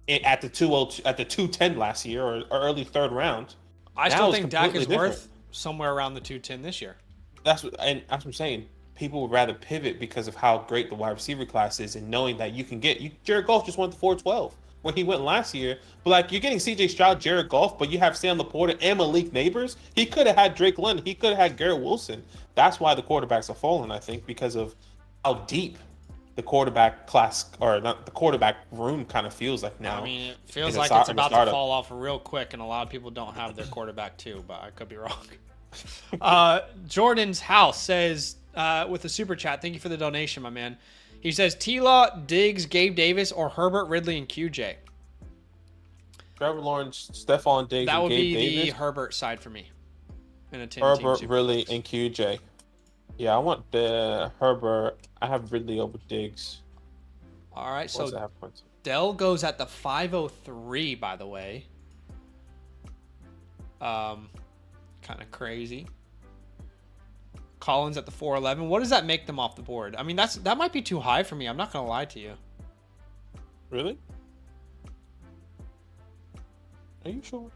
At the 210 last year, or early 3rd round. I still think Dak is worth somewhere around the 210 this year. That's what I'm saying. People would rather pivot because of how great the wide receiver class is, and knowing that you can get Jared Goff just went to 412 when he went last year. But like, you're getting CJ Stroud, Jared Goff, but you have Sam Laporta and Malik Neighbors. He could have had Drake London. He could have had Garrett Wilson. That's why the quarterbacks are falling, I think, because of how deep the quarterback class, or not the quarterback room, kind of feels like now. I mean, it feels like it's about to fall off real quick, and a lot of people don't have their quarterback too, but I could be wrong. Jordan's House says, with a super chat, thank you for the donation, my man. He says, T-Law, Diggs, Gabe Davis, or Herbert, Ridley, and QJ. Trevor Lawrence, Stefon Diggs, that would and Gabe be Davis. the Herbert side for me. In a 10 Herbert, Ridley, and QJ. Yeah, I want the Herbert. I have Ridley over Diggs. All right, so Dell goes at the 503, by the way. Kind of crazy. Collins at the 411. What does that make them off the board? I mean, that might be too high for me. I'm not going to lie to you. Really? Are you sure?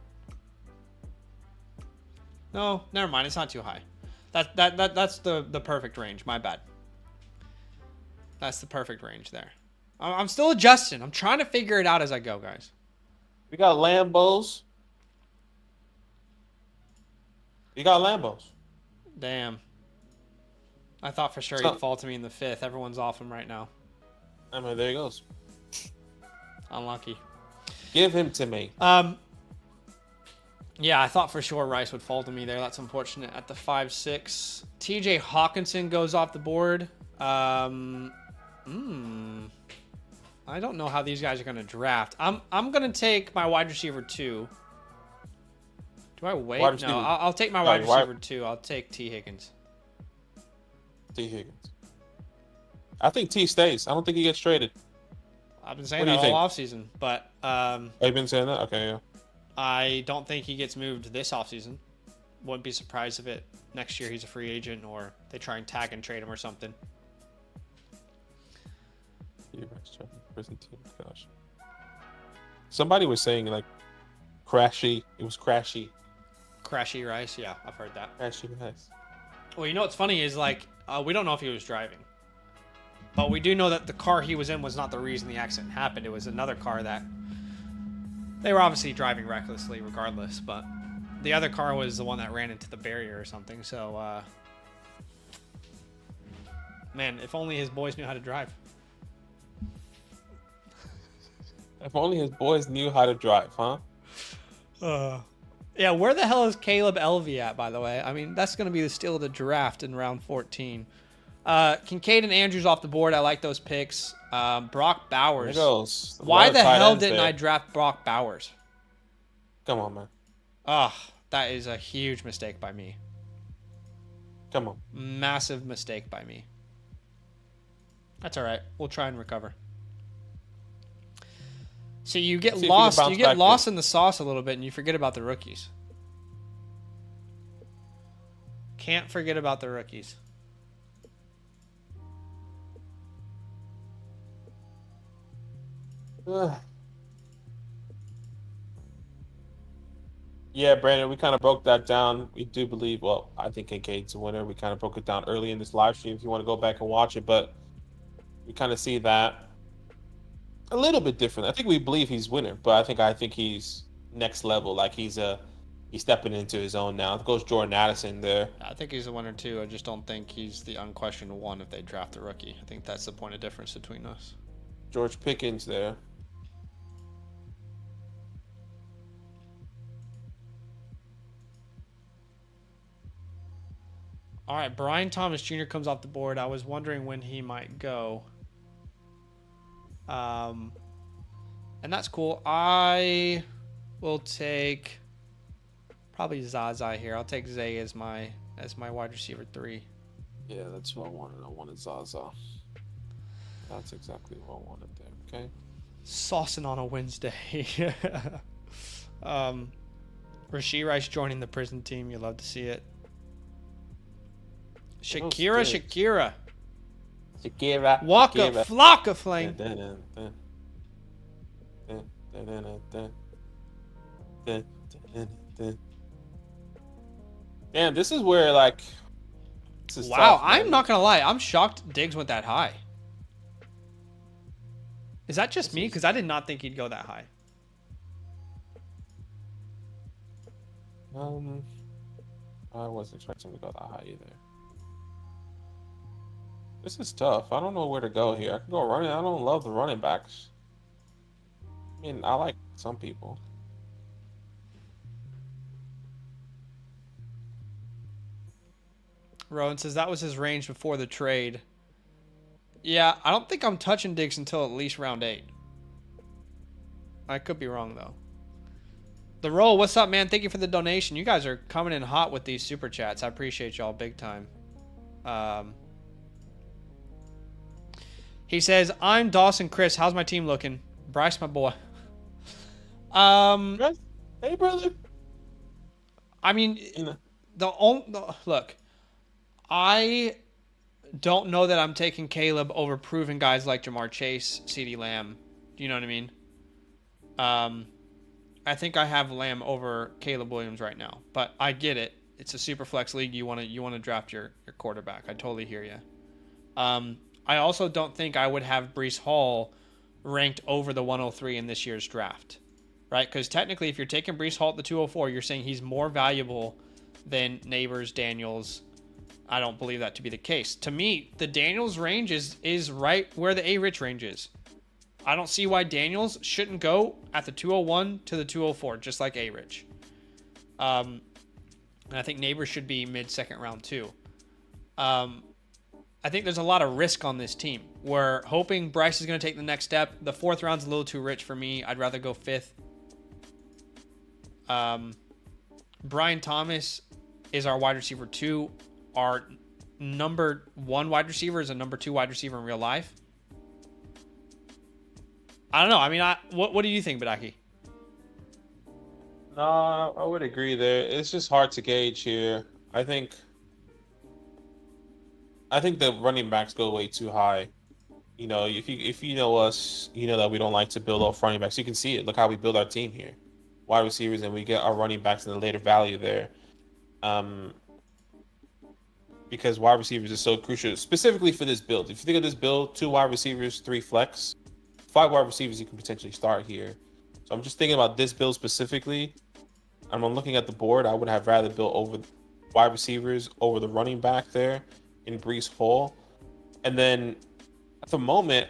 No, never mind. It's not too high. That's the perfect range. My bad. That's the perfect range there. I'm still adjusting. I'm trying to figure it out as I go, guys. We got Lambos. You got Lambos. Damn. I thought for sure he'd fall to me in the 5th. Everyone's off him right now. I mean, there he goes. Unlucky. Give him to me. Yeah, I thought for sure Rice would fall to me there. That's unfortunate. At the 5-6, TJ Hawkinson goes off the board. I don't know how these guys are going to draft. I'm going to take my wide receiver 2. Do I wait? No, I'll take my wide receiver 2. I'll take T. Higgins. T. Higgins. I think T stays. I don't think he gets traded. I've been saying that all offseason, but you've been saying that? Okay, yeah. I don't think he gets moved this offseason. Wouldn't be surprised if next year he's a free agent, or they try and tag and trade him or something. Gosh. Somebody was saying like Crashy. It was Crashy. Crashy Rice. Yeah, I've heard that. Crashy Rice. Well, you know what's funny is like we don't know if he was driving, but we do know that the car he was in was not the reason the accident happened. It was another car that they were obviously driving recklessly regardless, but the other car was the one that ran into the barrier or something. So, man, if only his boys knew how to drive. If only his boys knew how to drive, huh? Yeah, where the hell is Caleb Elvey at, by the way? I mean, that's going to be the steal of the draft in round 14. Kincaid and Andrews off the board. I like those picks. Brock Bowers. There goes. Why the hell didn't I draft Brock Bowers? Come on, man. Ah, that is a huge mistake by me. Come on. Massive mistake by me. That's all right. We'll try and recover. So you get See if we can lost. bounce You get back lost here. in the sauce a little bit, and you forget about the rookies. Can't forget about the rookies. Ugh. Yeah, Brandon, we kind of broke that down. We do believe, well, I think Kincaid's a winner. We kind of broke it down early in this live stream if you want to go back and watch it, but we kind of see that a little bit different. I think we believe he's winner, but I think he's next level. Like he's stepping into his own now. It goes Jordan Addison there. I think he's the winner too. I just don't think he's the unquestioned one if they draft a rookie. I think that's the point of difference between us. George Pickens there. All right, Brian Thomas Jr. comes off the board. I was wondering when he might go. And that's cool. I will take probably Zaza here. I'll take Zay as my wide receiver 3. Yeah, that's what I wanted. I wanted Zaza. That's exactly what I wanted there. Okay. Saucing on a Wednesday. Rashee Rice joining the prison team. You love to see it. Shakira. Walk a flock of flame. Man, this is where like. This is Wow, tough, I'm not gonna lie. I'm shocked Diggs went that high. Is that just me? Because I did not think he'd go that high. I wasn't expecting to go that high either. This is tough. I don't know where to go here. I can go running. I don't love the running backs. I mean, I like some people. Rowan says that was his range before the trade. Yeah, I don't think I'm touching Diggs until at least round 8. I could be wrong, though. The Roll, what's up, man? Thank you for the donation. You guys are coming in hot with these super chats. I appreciate y'all big time. He says, I'm Dawson Chris. How's my team looking? Bryce, my boy. Hey, brother. I mean, look, I don't know that I'm taking Caleb over proven guys like Jamar Chase, CeeDee Lamb. Do you know what I mean? I think I have Lamb over Caleb Williams right now, but I get it. It's a super flex league. You want to draft your quarterback. I totally hear you. I also don't think I would have Breece Hall ranked over the 103 in this year's draft, right? Because technically, if you're taking Breece Hall at the 204, you're saying he's more valuable than Neighbors, Daniels. I don't believe that to be the case. To me, the Daniels range is right where the A-Rich range is. I don't see why Daniels shouldn't go at the 201 to the 204, just like A-Rich. And I think Neighbors should be mid-second round too. I think there's a lot of risk on this team. We're hoping Bryce is going to take the next step. The 4th round's a little too rich for me. I'd rather go 5th. Brian Thomas is our wide receiver 2. Our number 1 wide receiver is a number 2 wide receiver in real life. I don't know. I mean, what do you think, Badake? No, I would agree there. It's just hard to gauge here. I think the running backs go way too high. You know, if you know us, you know that we don't like to build off running backs. You can see it. Look how we build our team here. Wide receivers, and we get our running backs in the later value there. Because wide receivers is so crucial, specifically for this build. If you think of this build, 2 wide receivers, 3 flex, 5 wide receivers you can potentially start here. So I'm just thinking about this build specifically. I'm looking at the board. I would have rather built over wide receivers over the running back there in Breece Hall. And then at the moment,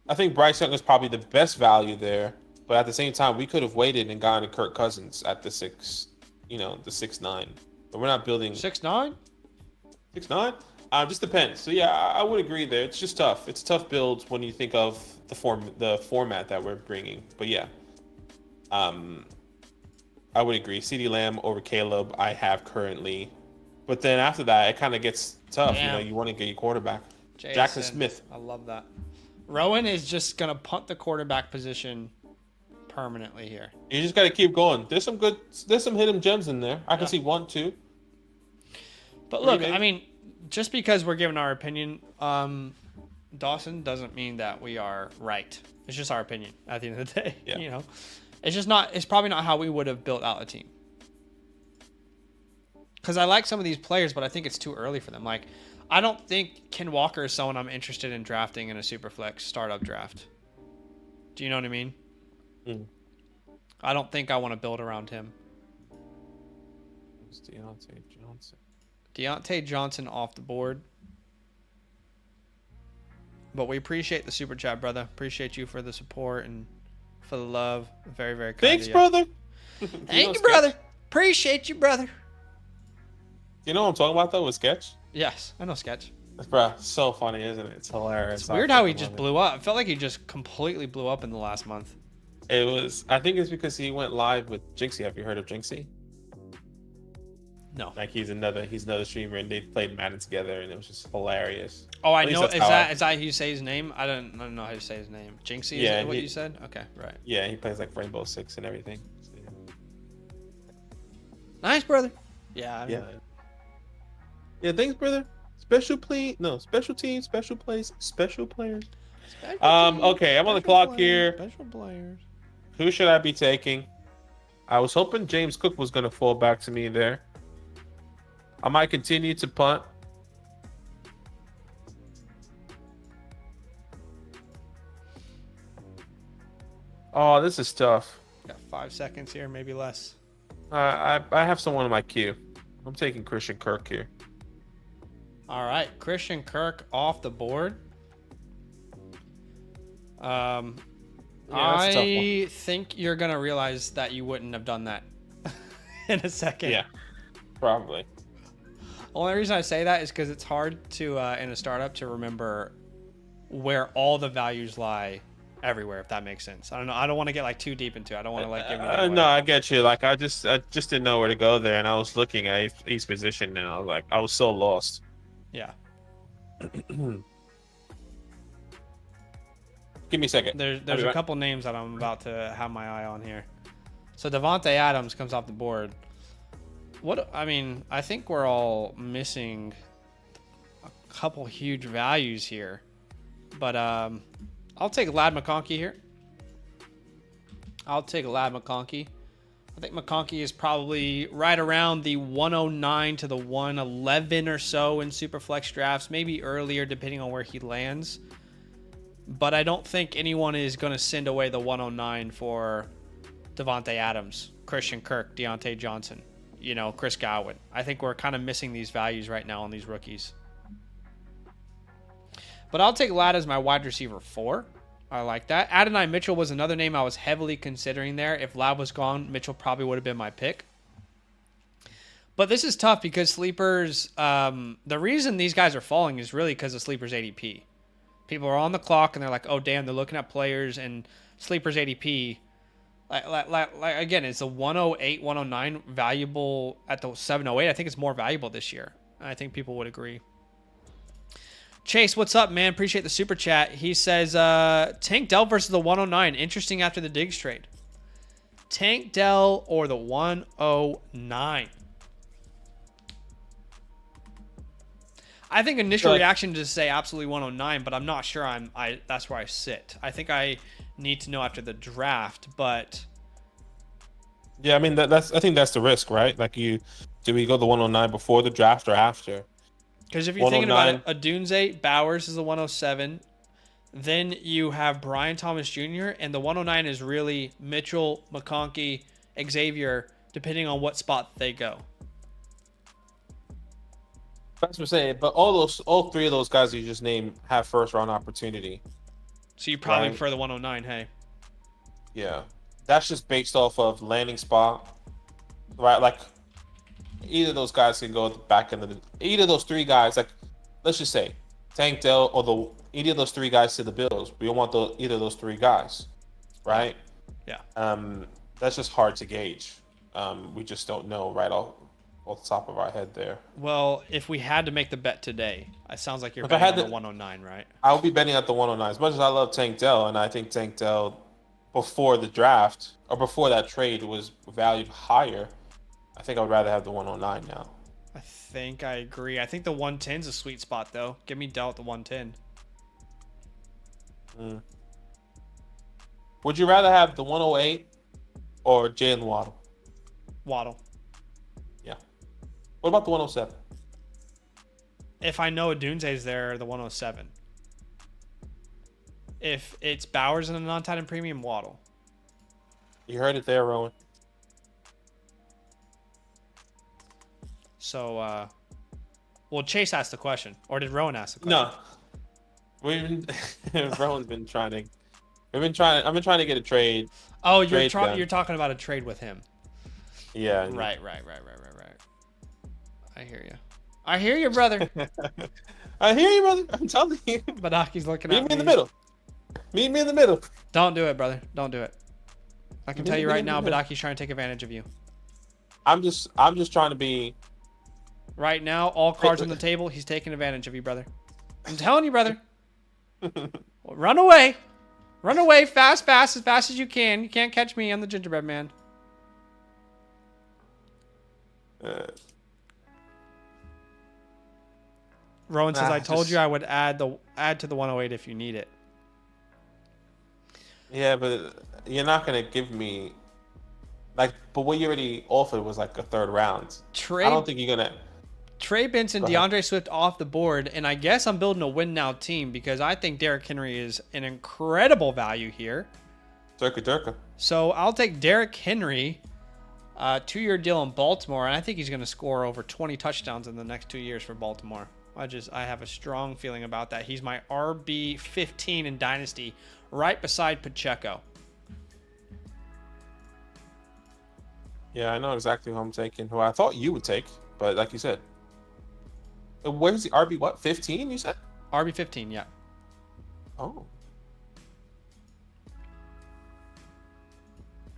I think Bryce Young is probably the best value there. But at the same time, we could have waited and gotten Kirk Cousins at the 6'9". But we're not building 6'9". 6'9". Just depends. So yeah, I would agree there. It's just tough. It's a tough build when you think of the format that we're bringing. But yeah, I would agree. CeeDee Lamb over Caleb, I have currently. But then after that, it kind of gets tough. Damn. You know, you want to get your quarterback. Jason, Jackson Smith. I love that. Rowan is just gonna punt the quarterback position permanently here. You just got to keep going. There's some hidden gems in there. I can see 1, 2. But look, I mean, just because we're giving our opinion, Dawson, doesn't mean that we are right. It's just our opinion at the end of the day. Yeah. You know, it's just not. It's probably not how we would have built out a team. Because I like some of these players, but I think it's too early for them. Like, I don't think Ken Walker is someone I'm interested in drafting in a Superflex startup draft. Do you know what I mean? Mm. I don't think I want to build around him. It's Deontay Johnson. Deontay Johnson off the board. But we appreciate the super chat, brother. Appreciate you for the support and for the love. Very, very kind. Thanks, brother. Thank you, brother. Appreciate you, brother. You know what I'm talking about, though, with Sketch? Yes, I know Sketch. Bro, so funny, isn't it? It's hilarious. It's weird how he just blew up. It felt like he just completely blew up in the last month. It was, I think it's because he went live with Jinxie. Have you heard of Jinxie? No. Like he's another streamer, and they played Madden together, and it was just hilarious. Oh, I know. Is that how you say his name? I don't know how to say his name. Jinxie, is that what you said? Okay, right. Yeah, he plays like Rainbow Six and everything. So, yeah. Nice, brother. Yeah. I mean, yeah, thanks, brother. Special team, special plays, special players. Okay, I'm on the clock here. Special players. Who should I be taking? I was hoping James Cook was going to fall back to me there. I might continue to punt. Oh, this is tough. Got 5 seconds here, maybe less. I have someone in my queue. I'm taking Christian Kirk here. All right, Christian Kirk off the board. I think you're gonna realize that you wouldn't have done that in a second. Yeah, probably. Only reason I say that is because it's hard to in a startup to remember where all the values lie everywhere. If that makes sense. I don't know. I don't want to get like too deep into it. I don't want to like give you. No, I get you. Like I just didn't know where to go there, and I was looking at each position, and I was so lost. Yeah. Give me a second. There's a couple names that I'm about to have my eye on here. So Davante Adams comes off the board. I think we're all missing a couple huge values here. But I'll take Ladd McConkey here. I think McConkey is probably right around the 109 to the 111 or so in Superflex drafts, maybe earlier depending on where he lands. But I don't think anyone is going to send away the 109 for Davante Adams, Christian Kirk, Deontay Johnson, Chris Godwin. I think we're kind of missing these values right now on these rookies. But I'll take Ladd as my wide receiver 4. I like that. Adonai Mitchell was another name I was heavily considering there. If Ladd was gone, Mitchell probably would have been my pick. But this is tough because sleepers, the reason these guys are falling is really because of sleepers ADP. People are on the clock and they're like, oh, damn, they're looking at players and sleepers ADP. Like again, it's a 108, 109 valuable at the 708. I think it's more valuable this year. I think people would agree. Chase, what's up, man? Appreciate the super chat. He says, Tank Dell versus the 109. Interesting after the Diggs trade. Tank Dell or the 109? I think initial reaction to say absolutely 109, but I'm not sure that's where I sit. I think I need to know after the draft, but yeah, I mean I think that's the risk, right? Like do we go the 109 before the draft or after? Because if you're thinking about it, Adunze, Bowers is the 107. Then you have Brian Thomas Jr. and the 109 is really Mitchell, McConkey, Xavier, depending on what spot they go. That's what I'm saying. But all three of those guys you just named have first round opportunity. So you probably prefer the 109, hey? Yeah. That's just based off of landing spot. Right? Like either of those guys can go at the back end of either of those three guys, like let's just say Tank Dell or either of those three guys to the Bills. We don't want either of those three guys. Right? Yeah. That's just hard to gauge. We just don't know right off the top of our head there. Well, if we had to make the bet today, it sounds like you're If I betting had on to- the 109, right? I'll be betting at the 109. As much as I love Tank Dell, and I think Tank Dell before the draft or before that trade was valued higher, I think I would rather have the 109 now. I think I agree. I think the 110 is a sweet spot, though. Give me Dell at the 110. Would you rather have the 108 or Jalen Waddle? Waddle. Yeah. What about the 107? If I know Odunze's there, the 107. If it's Bowers and a non-tight premium, Waddle. You heard it there, Rowan. So, well, Chase asked the question, or did Rowan ask the question? No, Rowan's been trying to. I've been trying to get a trade. Oh, Trade done. you're talking about a trade with him. Yeah. Right. I hear you, brother. I hear you, brother. I'm telling you. Badaki's looking Meet at me me. in the middle. Meet me in the middle. Don't do it, brother. Don't do it. I can tell you right now, Yeah. Badaki's trying to take advantage of you. I'm just trying to be. Right now, all cards on the table, he's taking advantage of you, brother. I'm telling you, brother. Run away. Run away fast, as fast as you can. You can't catch me. I'm the gingerbread man. Rowan says, I told you I would add to the 108 if you need it. Yeah, but you're not gonna give me but what you already offered was like a third round. I don't think you're gonna. Trey Benson, Go ahead. DeAndre Swift off the board, and I guess I'm building a win now team because I think Derrick Henry is an incredible value here. Durka. So I'll take Derrick Henry, 2-year deal in Baltimore, and I think he's going to score over 20 touchdowns in the next 2 years for Baltimore. I have a strong feeling about that. He's my RB 15 in Dynasty, right beside Pacheco. Yeah, I know exactly who I'm taking. Who I thought you would take, but like you said, where's the RB? What 15? You said RB 15, yeah. Oh.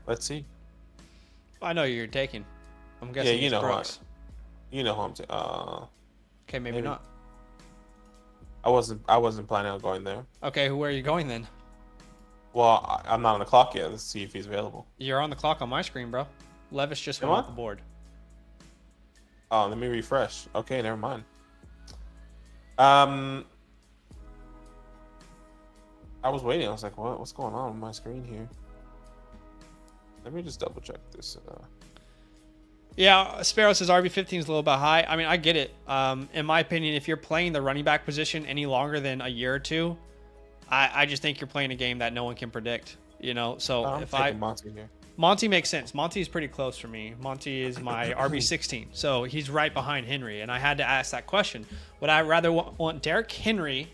Let's see. I know who you're taking. I'm guessing Yeah, you it's know Brooks. You know who I'm taking. Okay, maybe not. I wasn't planning on going there. Okay, where are you going then? Well, I'm not on the clock yet. Let's see if he's available. You're on the clock on my screen, bro. Levis just went Am I? off the board. Oh, let me refresh. Okay, never mind. I was waiting. I was like, what's going on my screen here? Let me just double check this. Yeah, Sparrow says RB 15 is a little bit high. I mean, I get it. In my opinion, if you're playing the running back position any longer than a year or two, I just think you're playing a game that no one can predict. You know, so I'm taking Monty here. Monty makes sense. Monty is pretty close for me. Monty is my RB 16, so he's right behind Henry. And I had to ask that question: would I rather want Derrick Henry,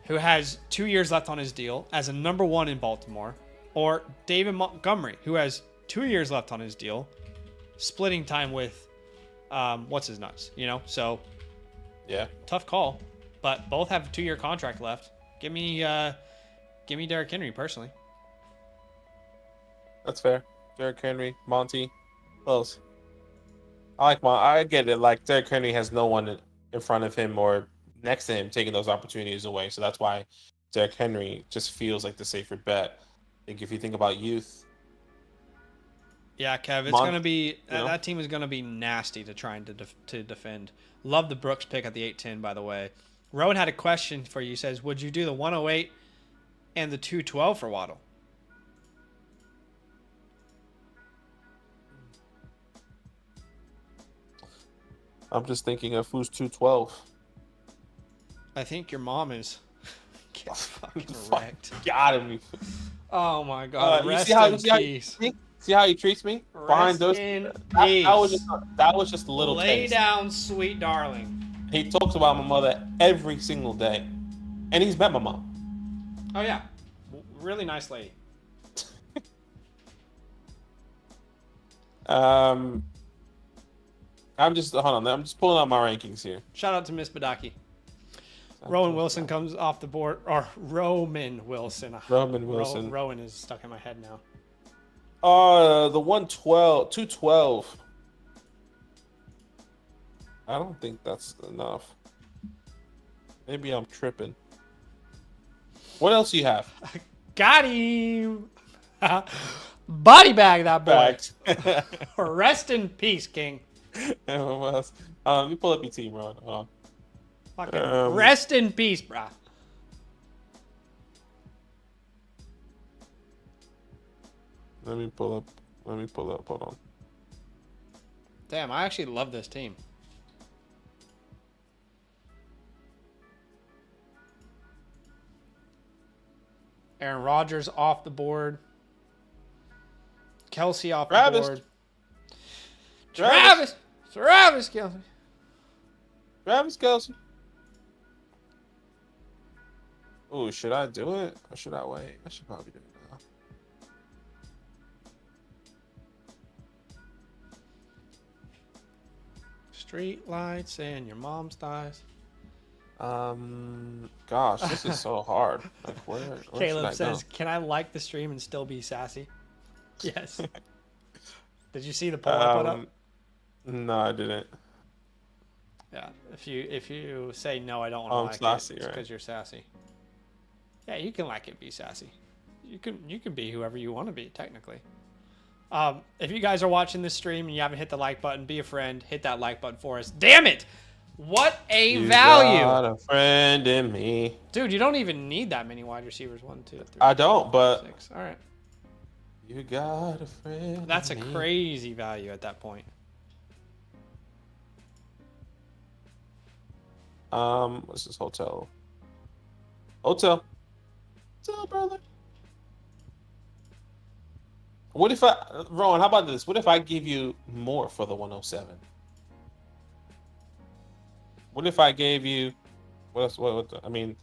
who has 2 years left on his deal, as a number 1 in Baltimore, or David Montgomery, who has 2 years left on his deal, splitting time with what's his nuts? You know, so Yeah. tough call, but both have a 2-year contract left. Give me Derrick Henry personally. That's fair. Derrick Henry, Monty, close. I get it. Like Derrick Henry has no one in front of him or next to him taking those opportunities away. So that's why Derrick Henry just feels like the safer bet. I think if you think about youth, Yeah, Kev, it's Mon- gonna be you know? that team is gonna be nasty to try and to defend. Love the Brooks pick at the 8-10, by the way. Rowan had a question for you. He says, would you do the 108 and the 212 for Waddle? I'm just thinking of who's 212. I think your mom is get fucking Fuck. wrecked. Got him. Oh my god. You Rest see how in you peace. see how he treats me behind Rest those. in That was just a little Lay taste. down, sweet darling. He talks about my mother every single day, and he's met my mom. Oh yeah, really nice lady. I'm just hold on. I'm just pulling out my rankings here. Shout out to Miss Badake. Rowan Wilson comes off the board, or Roman Wilson. Roman Wilson. Rowan is stuck in my head now. The 112, 212. I don't think that's enough. Maybe I'm tripping. What else do you have? Got him. Body bag that boy. Facts. Rest in peace, King. What else? You pull up your team, Ron. Hold Fucking on. rest in peace, bruh. Let me pull up. Hold on. Damn, I actually love this team. Aaron Rodgers off the board. Kelsey off the board. Travis Kelsey. Travis Kelsey. Oh, should I do it or should I wait? I should probably do it now. Street lights and your mom's thighs. Gosh, this is so hard. Like, where Caleb should I says, go? "Can I like the stream and still be sassy?" Yes. Did you see the poll I put up? No, I didn't. Yeah. If you say no, I don't want to I'm like sassy, it. It's right? because you're sassy. Yeah, you can like it, be sassy. You can be whoever you want to be, technically. If you guys are watching this stream and you haven't hit the like button, be a friend. Hit that like button for us. Damn it! What a value! Got a friend in me. Dude, you don't even need that many wide receivers. 1, 2, 3. I don't, 4, 5, but 6. All right. you got a friend. That's a in me. crazy value at that point. What's this hotel? Hotel, brother. What if Rowan? How about this? What if I give you more for the 107? What if I gave you? What else? I mean,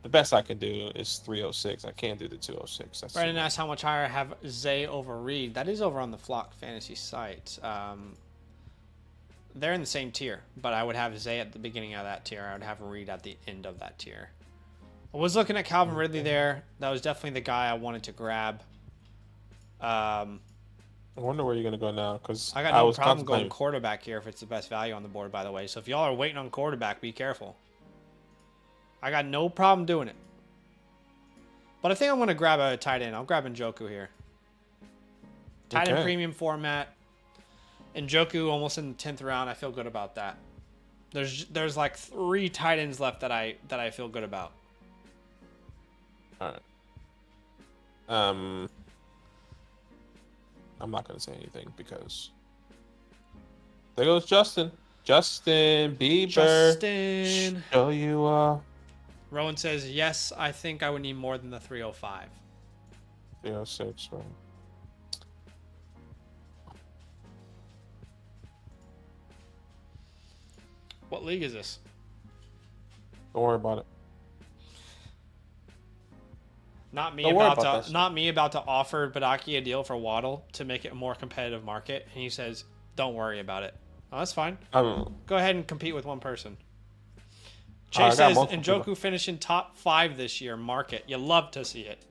the best I can do is 306. I can't do the 206. That's Brandon asked how much higher I have Zay over Reed. That is over on the Flock Fantasy site. They're in the same tier, but I would have Zay at the beginning of that tier. I would have Reed at the end of that tier. I was looking at Calvin Ridley there. That was definitely the guy I wanted to grab. I wonder where you're gonna go now, because I got no problem going quarterback here if it's the best value on the board, by the way. So if y'all are waiting on quarterback, be careful. I got no problem doing it. But I think I'm going to grab a tight end. I'll grab Njoku here. Tight end premium format. Njoku almost in the 10th round. I feel good about that. There's like 3 tight ends left that I feel good about. All right. I'm not gonna say anything because there goes Justin. Justin Bieber. Justin. Show you. Rowan says yes. I think I would need more than the 305. 306, right? What league is this? Don't worry about it. Not me Don't worry about about to that not me about to offer Badake a deal for Waddle to make it a more competitive market, and he says, "Don't worry about it." Oh, that's fine. Go ahead and compete with one person. Chase says Njoku finishing top 5 this year. Market. You love to see it.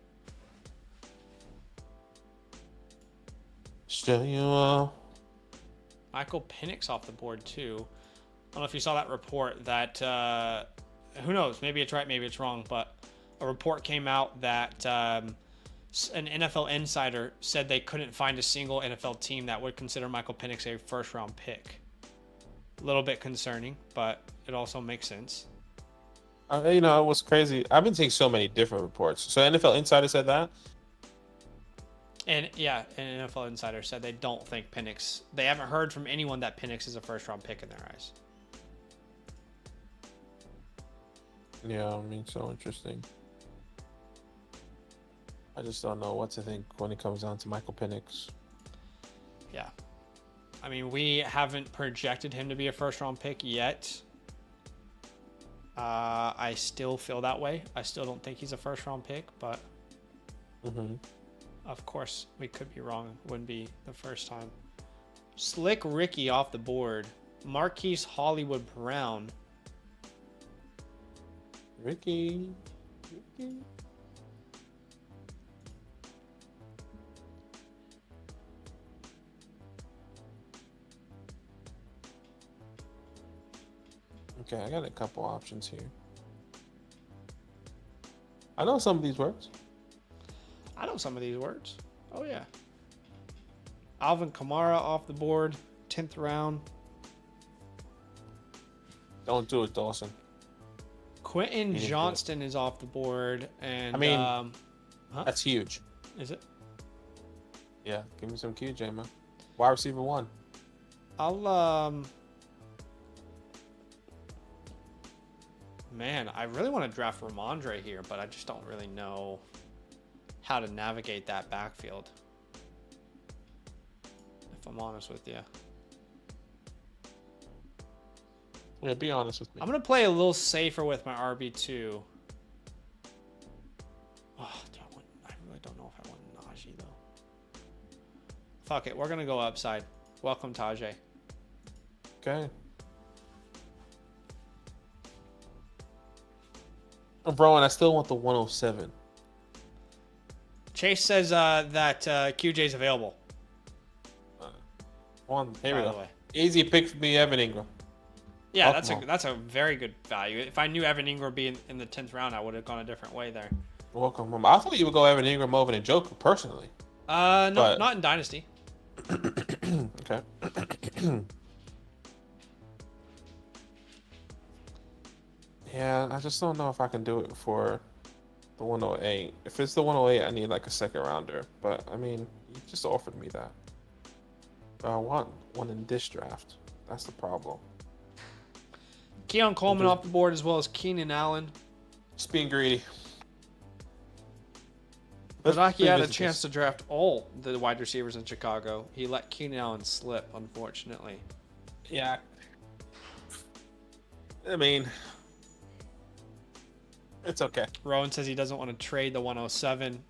Still you. Michael Penix off the board too. I don't know if you saw that report that who knows, maybe it's right, maybe it's wrong, but a report came out that an NFL insider said they couldn't find a single NFL team that would consider Michael Penix a first-round pick. A little bit concerning, but it also makes sense. It was crazy. I've been seeing so many different reports. So NFL Insider said that? And yeah, an NFL insider said they don't think Penix, they haven't heard from anyone that Penix is a first-round pick in their eyes. Yeah, I mean, so interesting. I just don't know what to think when it comes down to Michael Penix. Yeah. I mean, we haven't projected him to be a first-round pick yet. I still feel that way. I still don't think he's a first-round pick, but of course, we could be wrong. Wouldn't be the first time. Slick Ricky off the board. Marquise Hollywood Brown. Ricky. Okay, I got a couple options here. I know some of these words. I know some of these words. Oh, yeah. Alvin Kamara off the board, 10th round. Don't do it, Dawson. Quentin Johnston is off the board. And, I mean, huh? That's huge. Is it? Yeah, give me some QJ, man. Wide receiver 1. Man, I really want to draft Ramondre here, but I just don't really know how to navigate that backfield. If I'm honest with you. Yeah, be honest with me. I'm going to play a little safer with my RB2. Oh, I really don't know if I want Najee, though. Fuck it. We're going to go upside. Welcome, Tajay. Okay. Oh, bro, and I still want the 107. Chase says that QJ's available. Here we By the go. way. Easy pick for me, Evan Ingram. Yeah, Welcome that's a very good value. If I knew Evan Ingram would be in the 10th round, I would have gone a different way there. Welcome home. I thought you would go Evan Ingram over than Joker, personally. No, But- not in Dynasty. Okay. Yeah, I just don't know if I can do it for the 108. If it's the 108, I need like a second rounder. But I mean, you just offered me that. I want one in this draft. That's the problem. Keon Coleman off the board as well as Keenan Allen. Just being greedy. Badake had a chance to draft all the wide receivers in Chicago. He let Keenan Allen slip, unfortunately. Yeah. I mean, it's okay. Rowan says he doesn't want to trade the 107.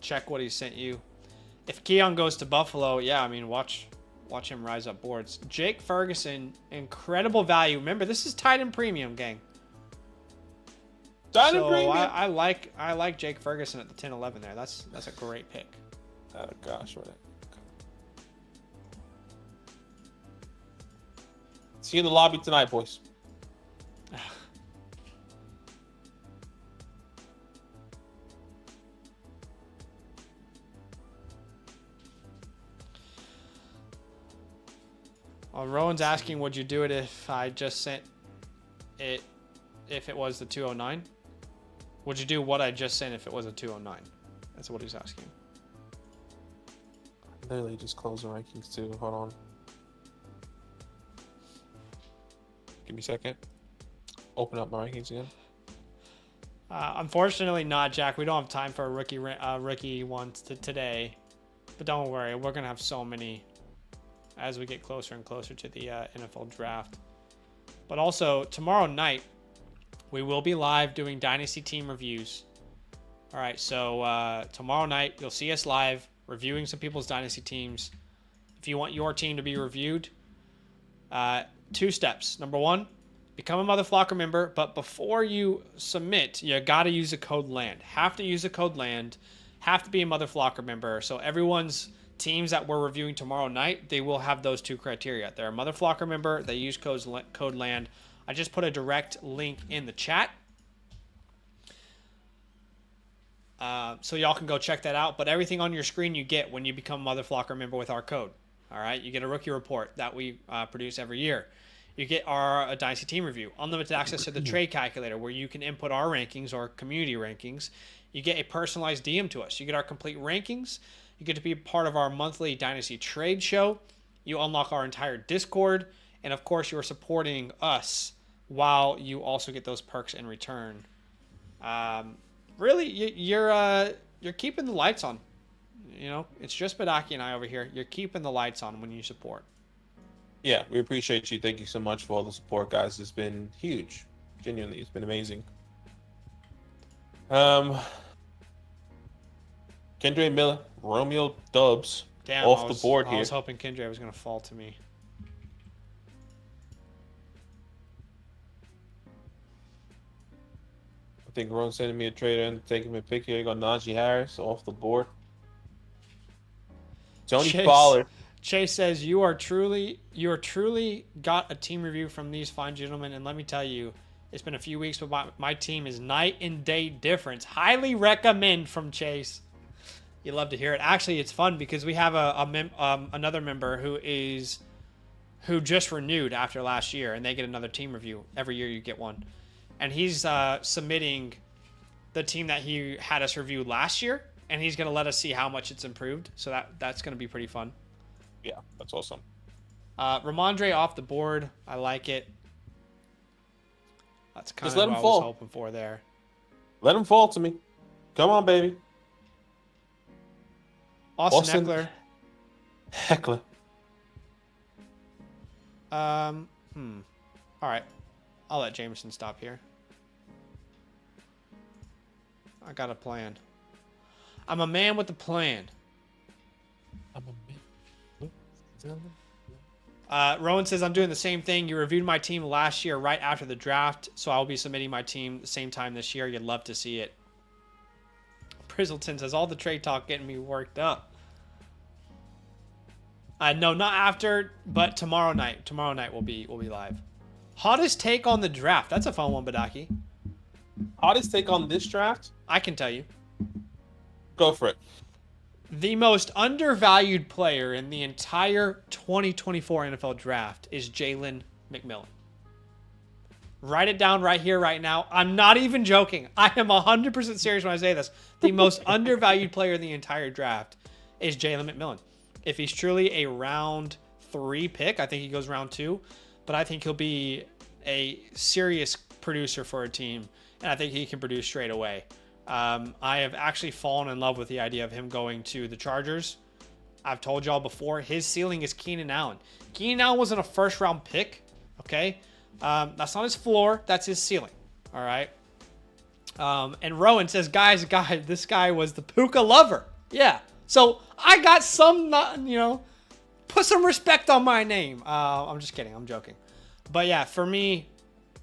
Check what he sent you. If Keon goes to Buffalo, yeah, I mean, watch him rise up boards. Jake Ferguson, incredible value. Remember, this is tight end premium, gang. I like Jake Ferguson at the 10-11 there. That's a great pick. Oh gosh, what? See you in the lobby tonight, boys. Rowan's asking, would you do it if I just sent it, if it was the 209? Would you do what I just sent if it was a 209? That's what he's asking. Literally just close the rankings too. Hold on. Give me a second. Open up my rankings again. Unfortunately not, Jack. We don't have time for a rookie ones today. But don't worry, we're going to have so many as we get closer and closer to the NFL draft. But also, tomorrow night, we will be live doing Dynasty team reviews. All right, so tomorrow night, you'll see us live reviewing some people's Dynasty teams. If you want your team to be reviewed, 2 steps. Number 1, become a Mother Flocker member. But before you submit, you got to use the code LAND. Have to use the code LAND. Have to be a Mother Flocker member. So everyone's teams that we're reviewing tomorrow night, they will have those 2 criteria. They're a Mother Flocker member. They use code LAND. I just put a direct link in the chat. So y'all can go check that out. But everything on your screen you get when you become a Mother Flocker member with our code. All right? You get a rookie report that we produce every year. You get our Dynasty team review. Unlimited access to the trade calculator where you can input our rankings or community rankings. You get a personalized DM to us. You get our complete rankings. You get to be part of our monthly Dynasty trade show. You unlock our entire Discord. And, of course, you are supporting us while you also get those perks in return. Really, you're keeping the lights on. You know, it's just Badake and I over here. You're keeping the lights on when you support. Yeah, we appreciate you. Thank you so much for all the support, guys. It's been huge. Genuinely, it's been amazing. Kendra Miller, Romeo Dubs, Damn, off the board here. I was hoping Kendra was going to fall to me. I think Ron sending me a trader and taking me a pick here. You got Najee Harris off the board. Tony Pollard. Chase says you are truly got a team review from these fine gentlemen, and let me tell you, it's been a few weeks, but my team is night and day difference. Highly recommend from Chase. You love to hear it. Actually, it's fun because we have another member who just renewed after last year, and they get another team review. Every year you get one. And he's submitting the team that he had us review last year, and he's going to let us see how much it's improved. So that's going to be pretty fun. Yeah, that's awesome. Ramondre off the board. I like it. That's kind Just of let what him I fall. was hoping for there. Let him fall to me. Come on, baby. Austin Eckler. Heckler. All right. I'll let Jameson stop here. I got a plan. I'm a man with a plan. I'm a man. Rowan says, I'm doing the same thing. You reviewed my team last year right after the draft, so I'll be submitting my team the same time this year. You'd love to see it. Prizzleton says, all the trade talk getting me worked up. No, not after, but tomorrow night. Tomorrow night we'll be live. Hottest take on the draft. That's a fun one, Badake. Hottest take on this draft? I can tell you. Go for it. The most undervalued player in the entire 2024 NFL draft is Jalen McMillan. Write it down right here, right now. I'm not even joking. I am 100% serious when I say this. The most undervalued player in the entire draft is Jalen McMillan. If he's truly a round 3 pick, I think he goes round 2, but I think he'll be a serious producer for a team, and I think he can produce straight away. I have actually fallen in love with the idea of him going to the Chargers. I've told y'all before, his ceiling is Keenan Allen. Keenan Allen wasn't a first-round pick, okay? That's not his floor. That's his ceiling, all right? And Rowan says, guys, this guy was the Puka lover. Yeah. So I got some, put some respect on my name. I'm just kidding. I'm joking. But yeah, for me,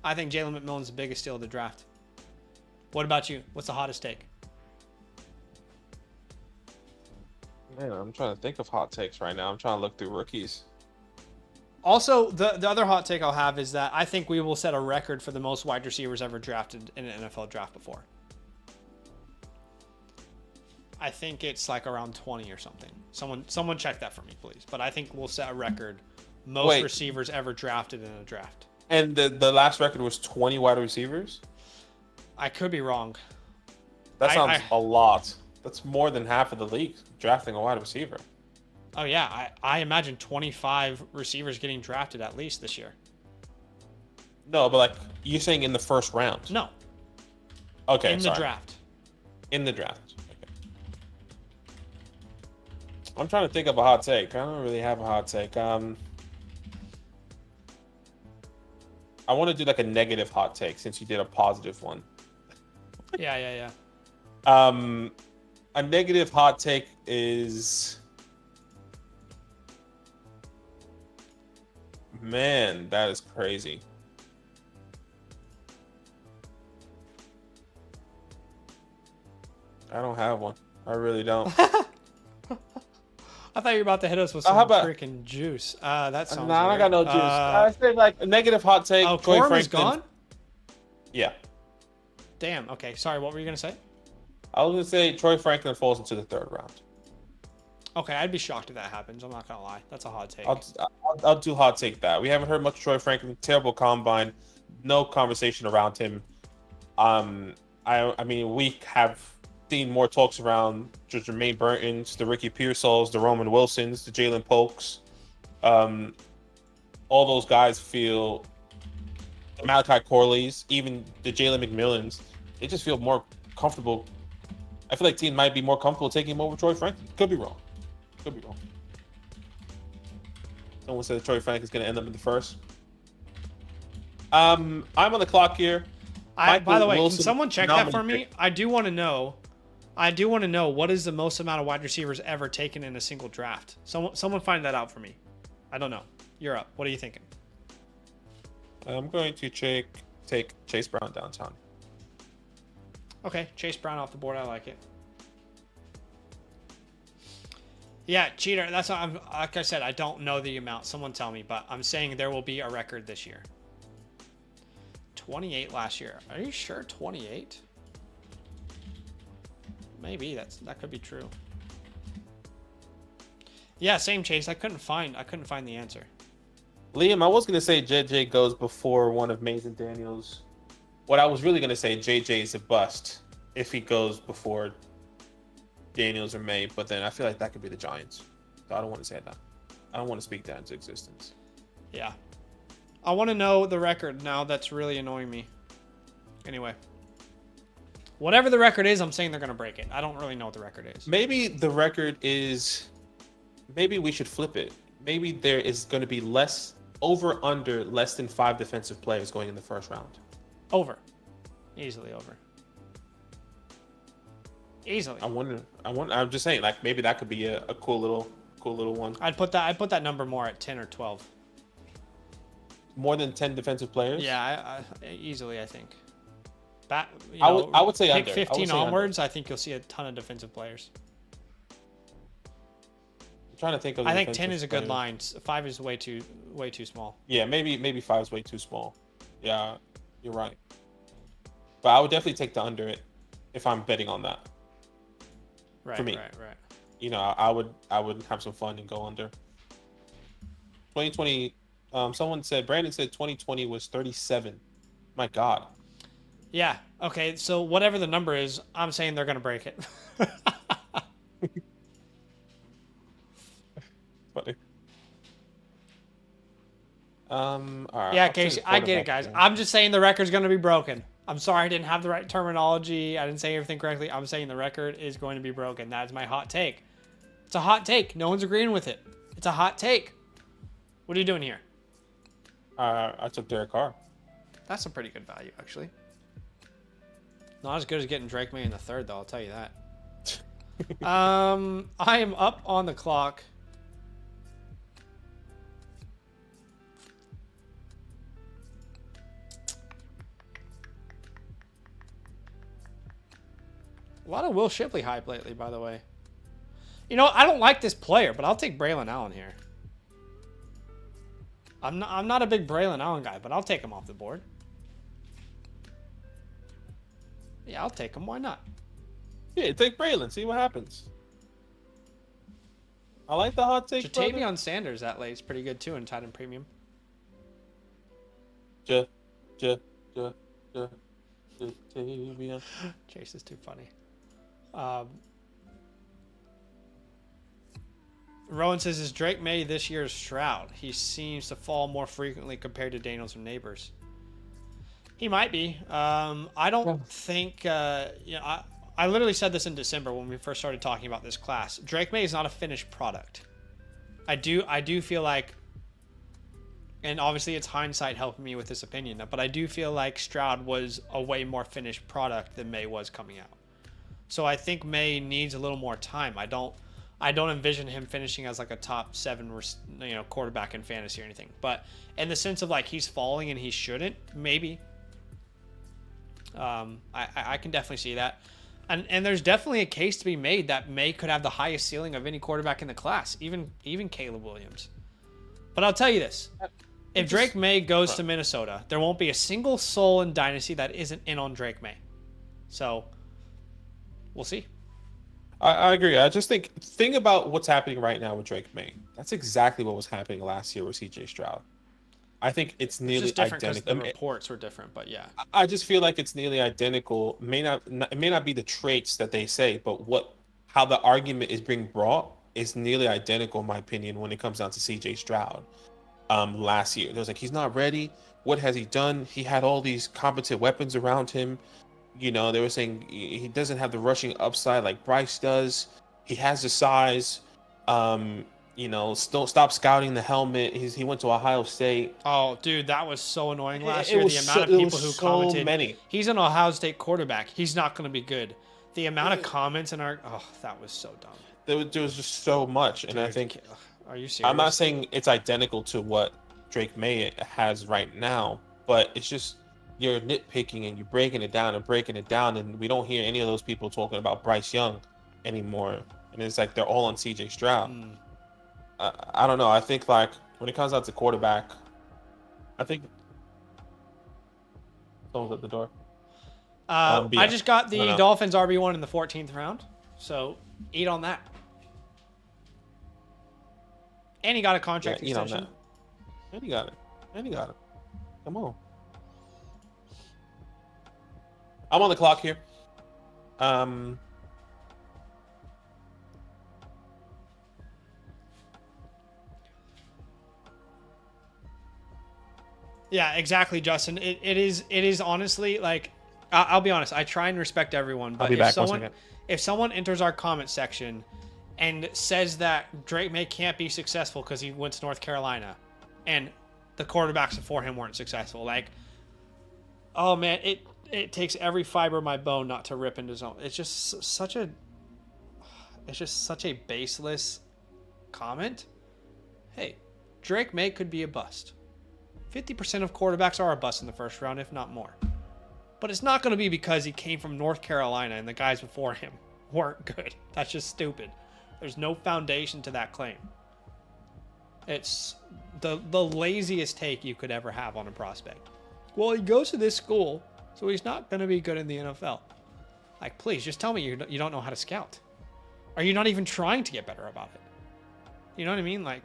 I think Jalen McMillan's the biggest steal of the draft. What about you? What's the hottest take? Man, I'm trying to think of hot takes right now. I'm trying to look through rookies. Also, the other hot take I'll have is that I think we will set a record for the most wide receivers ever drafted in an NFL draft before. I think it's like around 20 or something. Someone check that for me, please. But I think we'll set a record. Most receivers ever drafted in a draft. And the last record was 20 wide receivers? I could be wrong. That sounds a lot. That's more than half of the league drafting a wide receiver. Oh, yeah. I imagine 25 receivers getting drafted at least this year. No, but like you're saying in the first round? No. Okay, the draft. In the draft. Okay. I'm trying to think of a hot take. I don't really have a hot take. I want to do like a negative hot take since you did a positive one. Yeah. A negative hot take is, man, that is crazy. I don't have one. I really don't. I thought you were about to hit us with some freaking juice. That sounds I weird. got no juice. I say like a negative hot take. Oh, Troy Corum is Franklin. gone? Yeah. Damn. Okay. Sorry. What were you going to say? I was going to say Troy Franklin falls into the 3rd round. Okay. I'd be shocked if that happens. I'm not going to lie. That's a hot take. I'll do hot take that. We haven't heard much of Troy Franklin. Terrible combine. No conversation around him. I mean, we have seen more talks around just Jermaine Burton's, the Ricky Pearsall's, the Roman Wilsons, the Jalen Polks. All those guys feel, the Malachi Corley's, even the Jalen McMillans, they just feel more comfortable. I feel like team might be more comfortable taking him over Troy Franklin. Could be wrong. Someone said Troy Franklin is going to end up in the 1st. I'm on the clock here. By the way, can someone check that for me? I do want to know what is the most amount of wide receivers ever taken in a single draft. Someone find that out for me. I don't know. You're up. What are you thinking? I'm going to take Chase Brown downtown. Okay, Chase Brown off the board. I like it. Yeah, cheater. That's what I'm. Like I said, I don't know the amount. Someone tell me, but I'm saying there will be a record this year. 28 last year. Are you sure 28? Maybe that could be true. Yeah, same Chase. I couldn't find the answer. Liam, I was gonna say JJ goes before one of Mason Daniels. What I was really gonna say, JJ is a bust if he goes before Daniels or May, but then I feel like that could be the Giants. So I don't want to say that. I don't want to speak that into existence. Yeah. I want to know the record now. That's really annoying me. Anyway. Whatever the record is, I'm saying they're going to break it. I don't really know what the record is. Maybe the record is... Maybe we should flip it. Maybe there is going to be less than 5 defensive players going in the first round. Over. Easily over. Easily. I'm just saying, like, maybe that could be a cool little one. I'd put that number more at 10 or 12. More than 10 defensive players? Yeah, easily, I think. I would say pick under. 15 onwards, I think you'll see a ton of defensive players. I'm trying to think of. I think 10 is a good line. 5 is way too small. Yeah, maybe 5 is way too small. Yeah, you're right. But I would definitely take the under it if I'm betting on that. Right. For me. Right. You know, I would have some fun and go under. 2020. Brandon said 2020 was 37. My God. Yeah. Okay. So whatever the number is, I'm saying they're gonna break it. Funny. All right. Yeah, Casey, I get it, guys. I'm just saying the record's gonna be broken. I'm sorry I didn't have the right terminology. I didn't say everything correctly. I'm saying the record is going to be broken. That is my hot take. It's a hot take. No one's agreeing with it. It's a hot take. What are you doing here? I took Derek Carr. That's a pretty good value, actually. Not as good as getting Drake May in the third, though. I'll tell you that. I am up on the clock. A lot of Will Shipley hype lately, by the way. You know, I don't like this player, but I'll take Braylon Allen here. I'm not a big Braylon Allen guy, but I'll take him off the board. Yeah, I'll take him. Why not? Yeah, take Braylon. See what happens. I like the hot take. Jatavion Sanders that late is pretty good too in tight end premium. Jatavion. Chase is too funny. Rowan says, is Drake May this year's Stroud? He seems to fall more frequently compared to Daniels or Neighbors. He might be. I don't think... I literally said this in December when we first started talking about this class. Drake May is not a finished product. I do feel like... And obviously it's hindsight helping me with this opinion, but I do feel like Stroud was a way more finished product than May was coming out. So I think May needs a little more time. I don't envision him finishing as like a top 7, quarterback in fantasy or anything. But in the sense of like he's falling and he shouldn't, maybe. I can definitely see that. And there's definitely a case to be made that May could have the highest ceiling of any quarterback in the class, even Caleb Williams. But I'll tell you this. If Drake May goes to Minnesota, there won't be a single soul in Dynasty that isn't in on Drake May. So we'll see. I agree. I just think about what's happening right now with Drake May. That's exactly what was happening last year with CJ Stroud. I think it's nearly identical. The reports were different, but yeah. I just feel like it's nearly identical. It may not be the traits that they say, but how the argument is being brought is nearly identical, in my opinion, when it comes down to CJ Stroud. Last year, there was like, he's not ready. What has he done? He had all these competent weapons around him. You know, they were saying he doesn't have the rushing upside like Bryce does. He has the size. Don't stop scouting the helmet. He went to Ohio State. Oh, dude, that was so annoying last year. The amount of people who commented, he's an Ohio State quarterback. He's not going to be good. The amount of comments that was so dumb. There was just so much, and I think. Are you serious? I'm not saying it's identical to what Drake May has right now, but it's just you're nitpicking and you're breaking it down, and we don't hear any of those people talking about Bryce Young anymore. and it's like they're all on CJ Stroud. I don't know. I think like when it comes out to quarterback, I think someone's at the door. I just got the I Dolphins RB1 in the 14th round, so eat on that. And he got a contract extension. And he got it. Come on. I'm on the clock here. Yeah, exactly, Justin. It is honestly like, I'll be honest. I try and respect everyone, but if someone enters our comment section and says that Drake May can't be successful because he went to North Carolina, and the quarterbacks before him weren't successful, like, oh man, it takes every fiber of my bone not to rip into zone. It's just such a baseless comment. Hey, Drake May could be a bust. 50% of quarterbacks are a bust in the first round, if not more. But it's not going to be because he came from North Carolina and the guys before him weren't good. That's just stupid. There's no foundation to that claim. It's the laziest take you could ever have on a prospect. Well, he goes to this school, so he's not going to be good in the NFL. Like, please, just tell me you don't know how to scout. Are you not even trying to get better about it? You know what I mean? Like,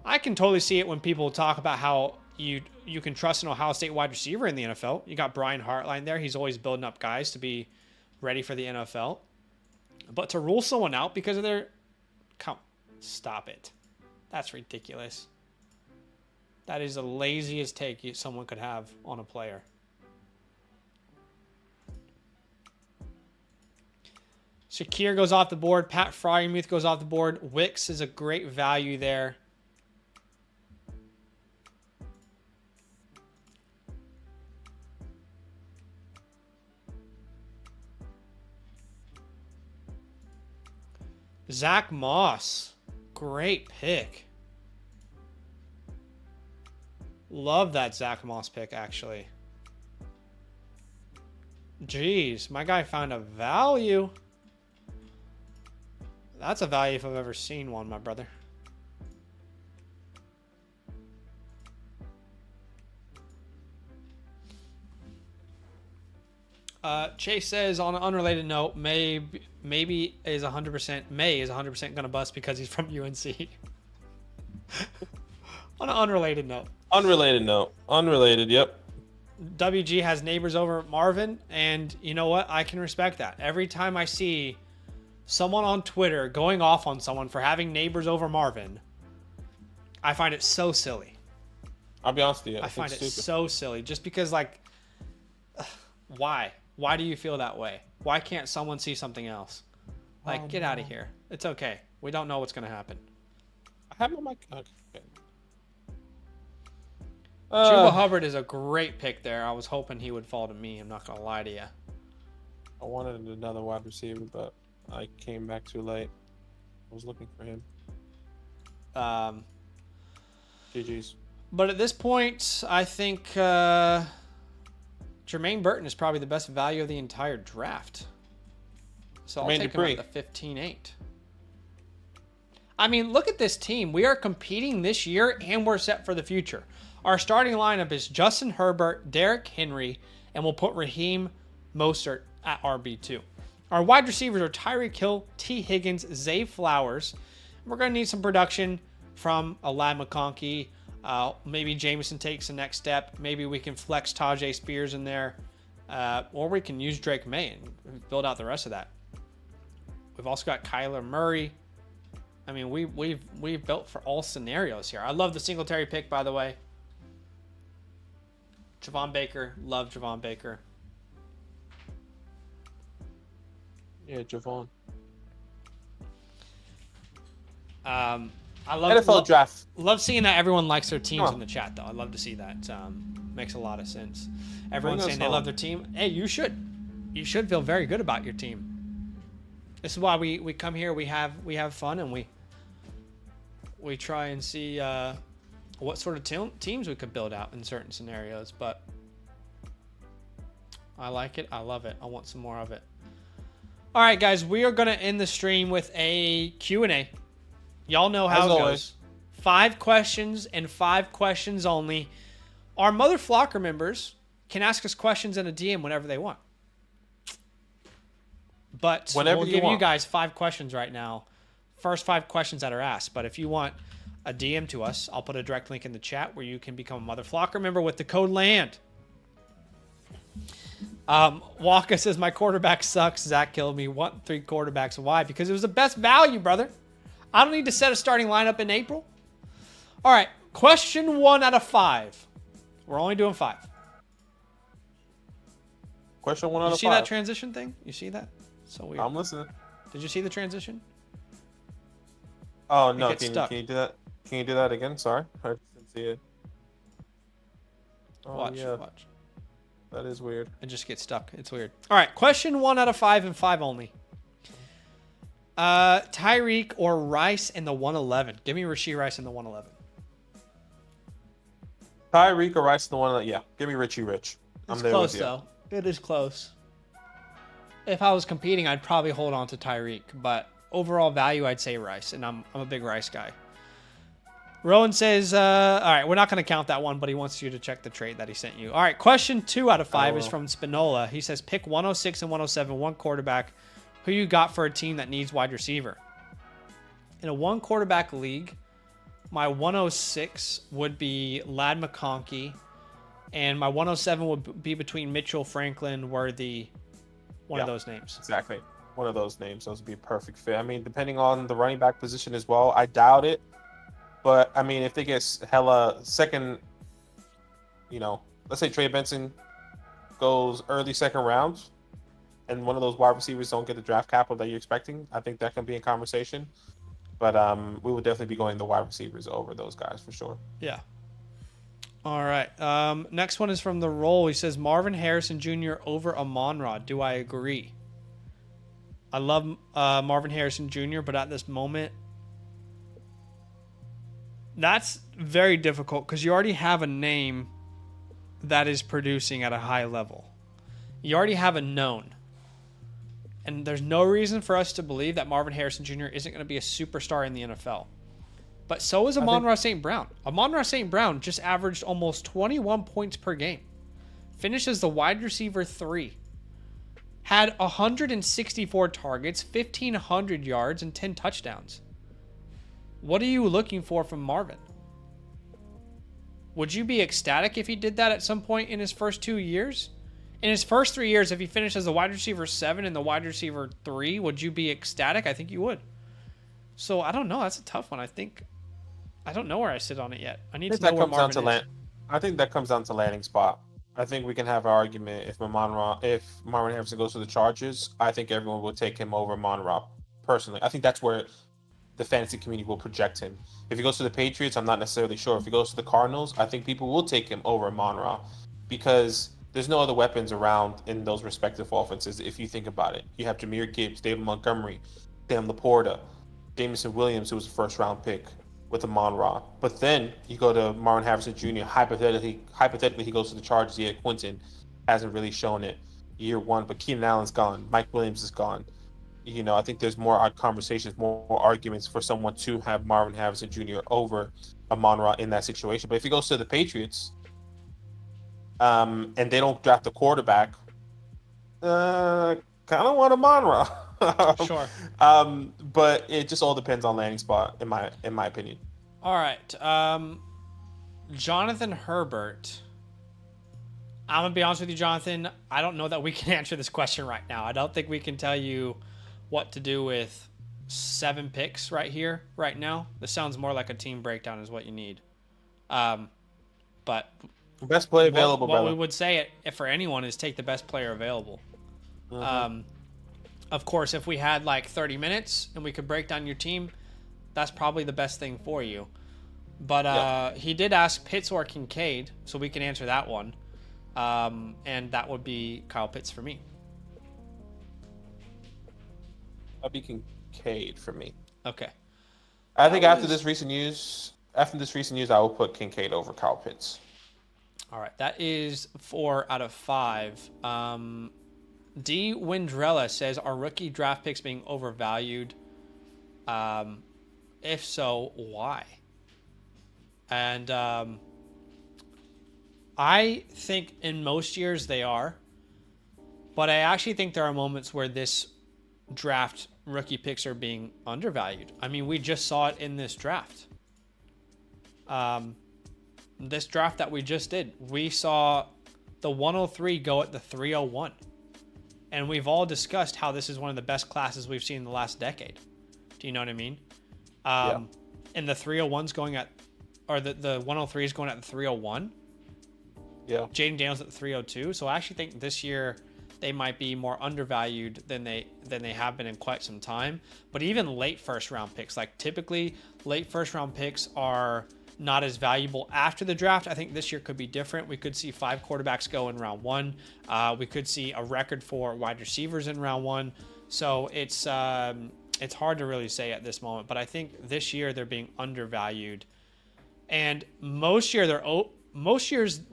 I can totally see it when people talk about how you can trust an Ohio State wide receiver in the NFL. You got Brian Hartline there. He's always building up guys to be ready for the NFL. But to rule someone out because of their... Stop it. That's ridiculous. That is the laziest take someone could have on a player. Shakir goes off the board. Pat Fryermuth goes off the board. Wicks is a great value there. Zach Moss. Great pick. Love that Zach Moss pick, actually. Jeez, my guy found a value. That's a value if I've ever seen one, my brother. Chase says, on an unrelated note, maybe is 100%. May is 100% going to bust because he's from UNC. On an unrelated note. Unrelated. Yep. WG has Neighbors over Marvin, and you know what? I can respect that. Every time I see someone on Twitter going off on someone for having Neighbors over Marvin, I find it so silly. I'll be honest with you. I find it so silly. Just because, like, why? Why do you feel that way? Why can't someone see something else? Like, get out of here. It's okay. We don't know what's going to happen. I have my mic. Okay. Chuba Hubbard is a great pick there. I was hoping he would fall to me. I'm not going to lie to you. I wanted another wide receiver, but I came back too late. I was looking for him. GG's. But at this point, I think Jermaine Burton is probably the best value of the entire draft. So I'll take him at the 15-8. I mean, look at this team. We are competing this year, and we're set for the future. Our starting lineup is Justin Herbert, Derrick Henry, and we'll put Raheem Mostert at RB2. Our wide receivers are Tyreek Hill, T. Higgins, Zay Flowers. We're going to need some production from Ladd McConkey. Maybe Jameson takes the next step. Maybe we can flex Tajay Spears in there. Or we can use Drake May and build out the rest of that. We've also got Kyler Murray. I mean, we've built for all scenarios here. I love the Singletary pick, by the way. Javon Baker. Love Javon Baker. Yeah, Javon. I love NFL draft. Love seeing that everyone likes their teams in the chat, though. I love to see that. Makes a lot of sense. Everyone's saying they love their team. Hey, you should. You should feel very good about your team. This is why we come here. We have fun, and we try and see what sort of teams we could build out in certain scenarios. But I like it. I love it. I want some more of it. All right, guys, we are going to end the stream with a Q&A. Y'all know how As it always. goes. 5 questions and 5 questions only. Our Mother Flocker members can ask us questions in a DM whenever they want. But Whenever we'll you give you want. guys 5 questions right now. First 5 questions that are asked. But if you want a DM to us, I'll put a direct link in the chat where you can become a Mother Flocker member with the code LAND. Waka says, my quarterback sucks. Zach killed me. 3 quarterbacks. Why? Because it was the best value, brother. I don't need to set a starting lineup in April. All right. Question 1 out of 5. We're only doing 5. Question 1 out of 5. You see that transition thing? You see that? So weird. I'm listening. Did you see the transition? Oh, no. gets Can stuck. you do that? Can you do that again? Sorry. I didn't see it. Oh, Watch. yeah. Watch. That is weird. It just gets stuck. It's weird. All right. Question 1 out of 5 and 5 only. Tyreek or Rice in the 111? Give me Rashee Rice in the 111. Tyreek or Rice, the one that, yeah. Give me Richie Rich. I'm It's there close, with you. though. It is close. If I was competing, I'd probably hold on to Tyreek. But overall value, I'd say Rice. And I'm a big Rice guy. Rowan says, all right, we're not going to count that one, but he wants you to check the trade that he sent you. All right, question 2 out of 5 is from Spinola. He says, pick 106 and 107, one quarterback. Who you got for a team that needs wide receiver? In a one quarterback league, my 106 would be Ladd McConkey, and my 107 would be between Mitchell, Franklin, Worthy, one of those names. Exactly. One of those names. Those would be a perfect fit. I mean, depending on the running back position as well, I doubt it. But, I mean, if they get hella second, let's say Trey Benson goes early second round and one of those wide receivers don't get the draft capital that you're expecting, I think that can be in conversation. But we would definitely be going the wide receivers over those guys for sure. Yeah. All right. Next one is from The Roll. He says, Marvin Harrison Jr. over Amon-Ra. Do I agree? I love Marvin Harrison Jr., but at this moment, that's very difficult because you already have a name that is producing at a high level. You already have a known. And there's no reason for us to believe that Marvin Harrison Jr. isn't going to be a superstar in the NFL. But so is Amon-Ra St. Brown. Amon-Ra St. Brown just averaged almost 21 points per game. Finishes the wide receiver 3. Had 164 targets, 1,500 yards, and 10 touchdowns. What are you looking for from Marvin? Would you be ecstatic if he did that at some point in his first 2 years? In his first 3 years, if he finished as the wide receiver 7 and the wide receiver 3, would you be ecstatic? I think you would. So I don't know. That's a tough one. I don't know where I sit on it yet. I need to know where Marvin is. I think that comes down to landing spot. I think we can have an argument if Marvin Harrison goes to the Chargers, I think everyone will take him over Amon-Ra personally. I think that's where the fantasy community will project him. If he goes to the Patriots, I'm not necessarily sure. If he goes to the Cardinals, I think people will take him over Amon-Ra because there's no other weapons around in those respective offenses if you think about it. You have Jahmyr Gibbs, David Montgomery, Sam Laporta, Jameson Williams, who was a first-round pick with Amon-Ra. But then you go to Marvin Harrison Jr. Hypothetically, he goes to the Chargers. Yeah, Quentin hasn't really shown it year one, but Keenan Allen's gone. Mike Williams is gone. I think there's more conversations, more arguments for someone to have Marvin Harrison Jr. over Amon-Ra in that situation. But if he goes to the Patriots, and they don't draft a quarterback, kind of want Amon-Ra. Sure. But it just all depends on landing spot, in my opinion. All right. Jonathan Herbert. I'm going to be honest with you, Jonathan. I don't know that we can answer this question right now. I don't think we can tell you what to do with 7 picks right here, right now. This sounds more like a team breakdown is what you need. But best play available, what brother. we would say for anyone is take the best player available. Mm-hmm. Of course, if we had like 30 minutes and we could break down your team, that's probably the best thing for you. But he did ask Pitts or Kincaid, so we can answer that one. And that would be Kyle Pitts for me. That'd be Kincaid for me. Okay. I think after this recent news, I will put Kincaid over Kyle Pitts. All right, that is 4 out of 5. D. Windrella says, are rookie draft picks being overvalued? If so, why? And I think in most years they are. But I actually think there are moments where this draft rookie picks are being undervalued. I mean, we just saw it in this draft. This draft that we just did, we saw the 103 go at the 301. And we've all discussed how this is one of the best classes we've seen in the last decade. Do you know what I mean? And the 301's going at, or the 103 is going at the 301. Yeah. Jaden Daniels at the 302. So I actually think this year they might be more undervalued than they have been in quite some time. But even late first round picks, like typically late first round picks are not as valuable after the draft. I think this year could be different. We could see 5 quarterbacks go in round 1. We could see a record for wide receivers in round 1. So it's hard to really say at this moment. But I think this year they're being undervalued. And most years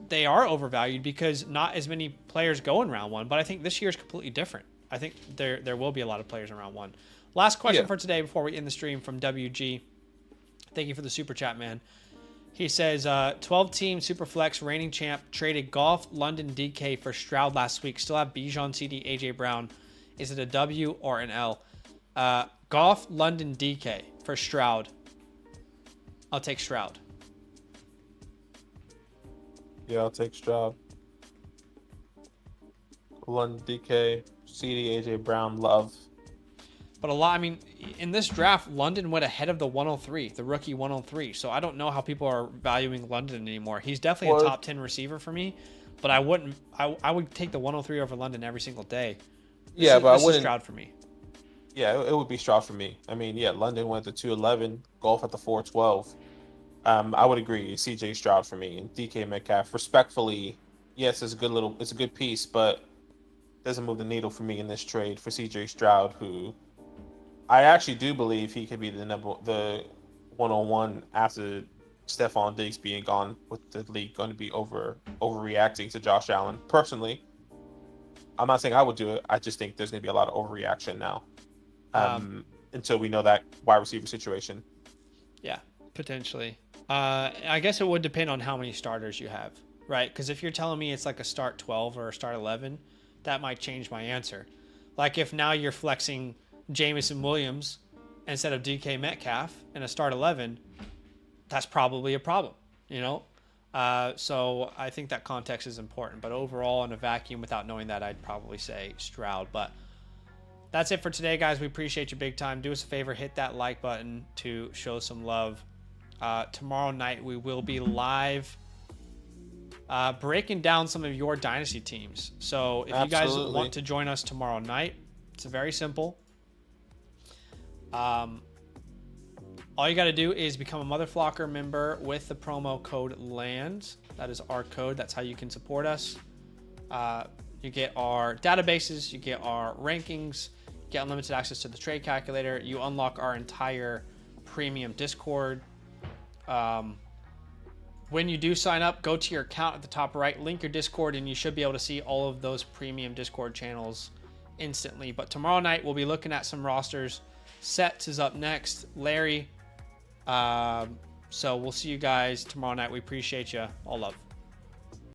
they are overvalued because not as many players go in round 1. But I think this year is completely different. I think there will be a lot of players in round 1. Last question for today before we end the stream from WG. Thank you for the super chat, man. He says, 12-team Superflex reigning champ traded Goff, London, DK for Stroud last week. Still have Bijan, CD, AJ Brown. Is it a W or an L? Goff, London, DK for Stroud. I'll take Stroud. Yeah, I'll take Stroud. London, DK, CD, AJ Brown, Love. But I mean, in this draft, London went ahead of the 103, the rookie 103. So I don't know how people are valuing London anymore. He's definitely a top 10 receiver for me, but I would take the 103 over London every single day. This I wouldn't. Is Stroud for me. Yeah, it would be Stroud for me. I mean, London went to 211, Golf at the 412. I would agree. CJ Stroud for me, and DK Metcalf. Respectfully, yes, it's a good piece, but doesn't move the needle for me in this trade for CJ Stroud, who I actually do believe he could be the 101 after Stefon Diggs being gone, with the league going to be overreacting to Josh Allen. Personally, I'm not saying I would do it. I just think there's going to be a lot of overreaction now until we know that wide receiver situation. Yeah, potentially. I guess it would depend on how many starters you have, right? Because if you're telling me it's like a start 12 or a start 11, that might change my answer. Like if now you're flexing Jameson Williams instead of DK Metcalf in a start 11, that's probably a problem, you know? So I think that context is important. But overall, in a vacuum, without knowing that, I'd probably say Stroud. But that's it for today, guys. We appreciate you big time. Do us a favor, hit that like button to show some love. Tomorrow night, we will be live breaking down some of your Dynasty teams. So if you guys want to join us tomorrow night, it's very simple. All you got to do is become a Mother Flocker member with the promo code LAND. That is our code. That's how you can support us. You get our databases, you get our rankings, you get unlimited access to the trade calculator. You unlock our entire premium Discord. When you do sign up, go to your account at the top right, link your Discord, and you should be able to see all of those premium Discord channels instantly. But tomorrow night, we'll be looking at some rosters. Sets is up next. Larry. So we'll see you guys tomorrow night. We appreciate you. All love.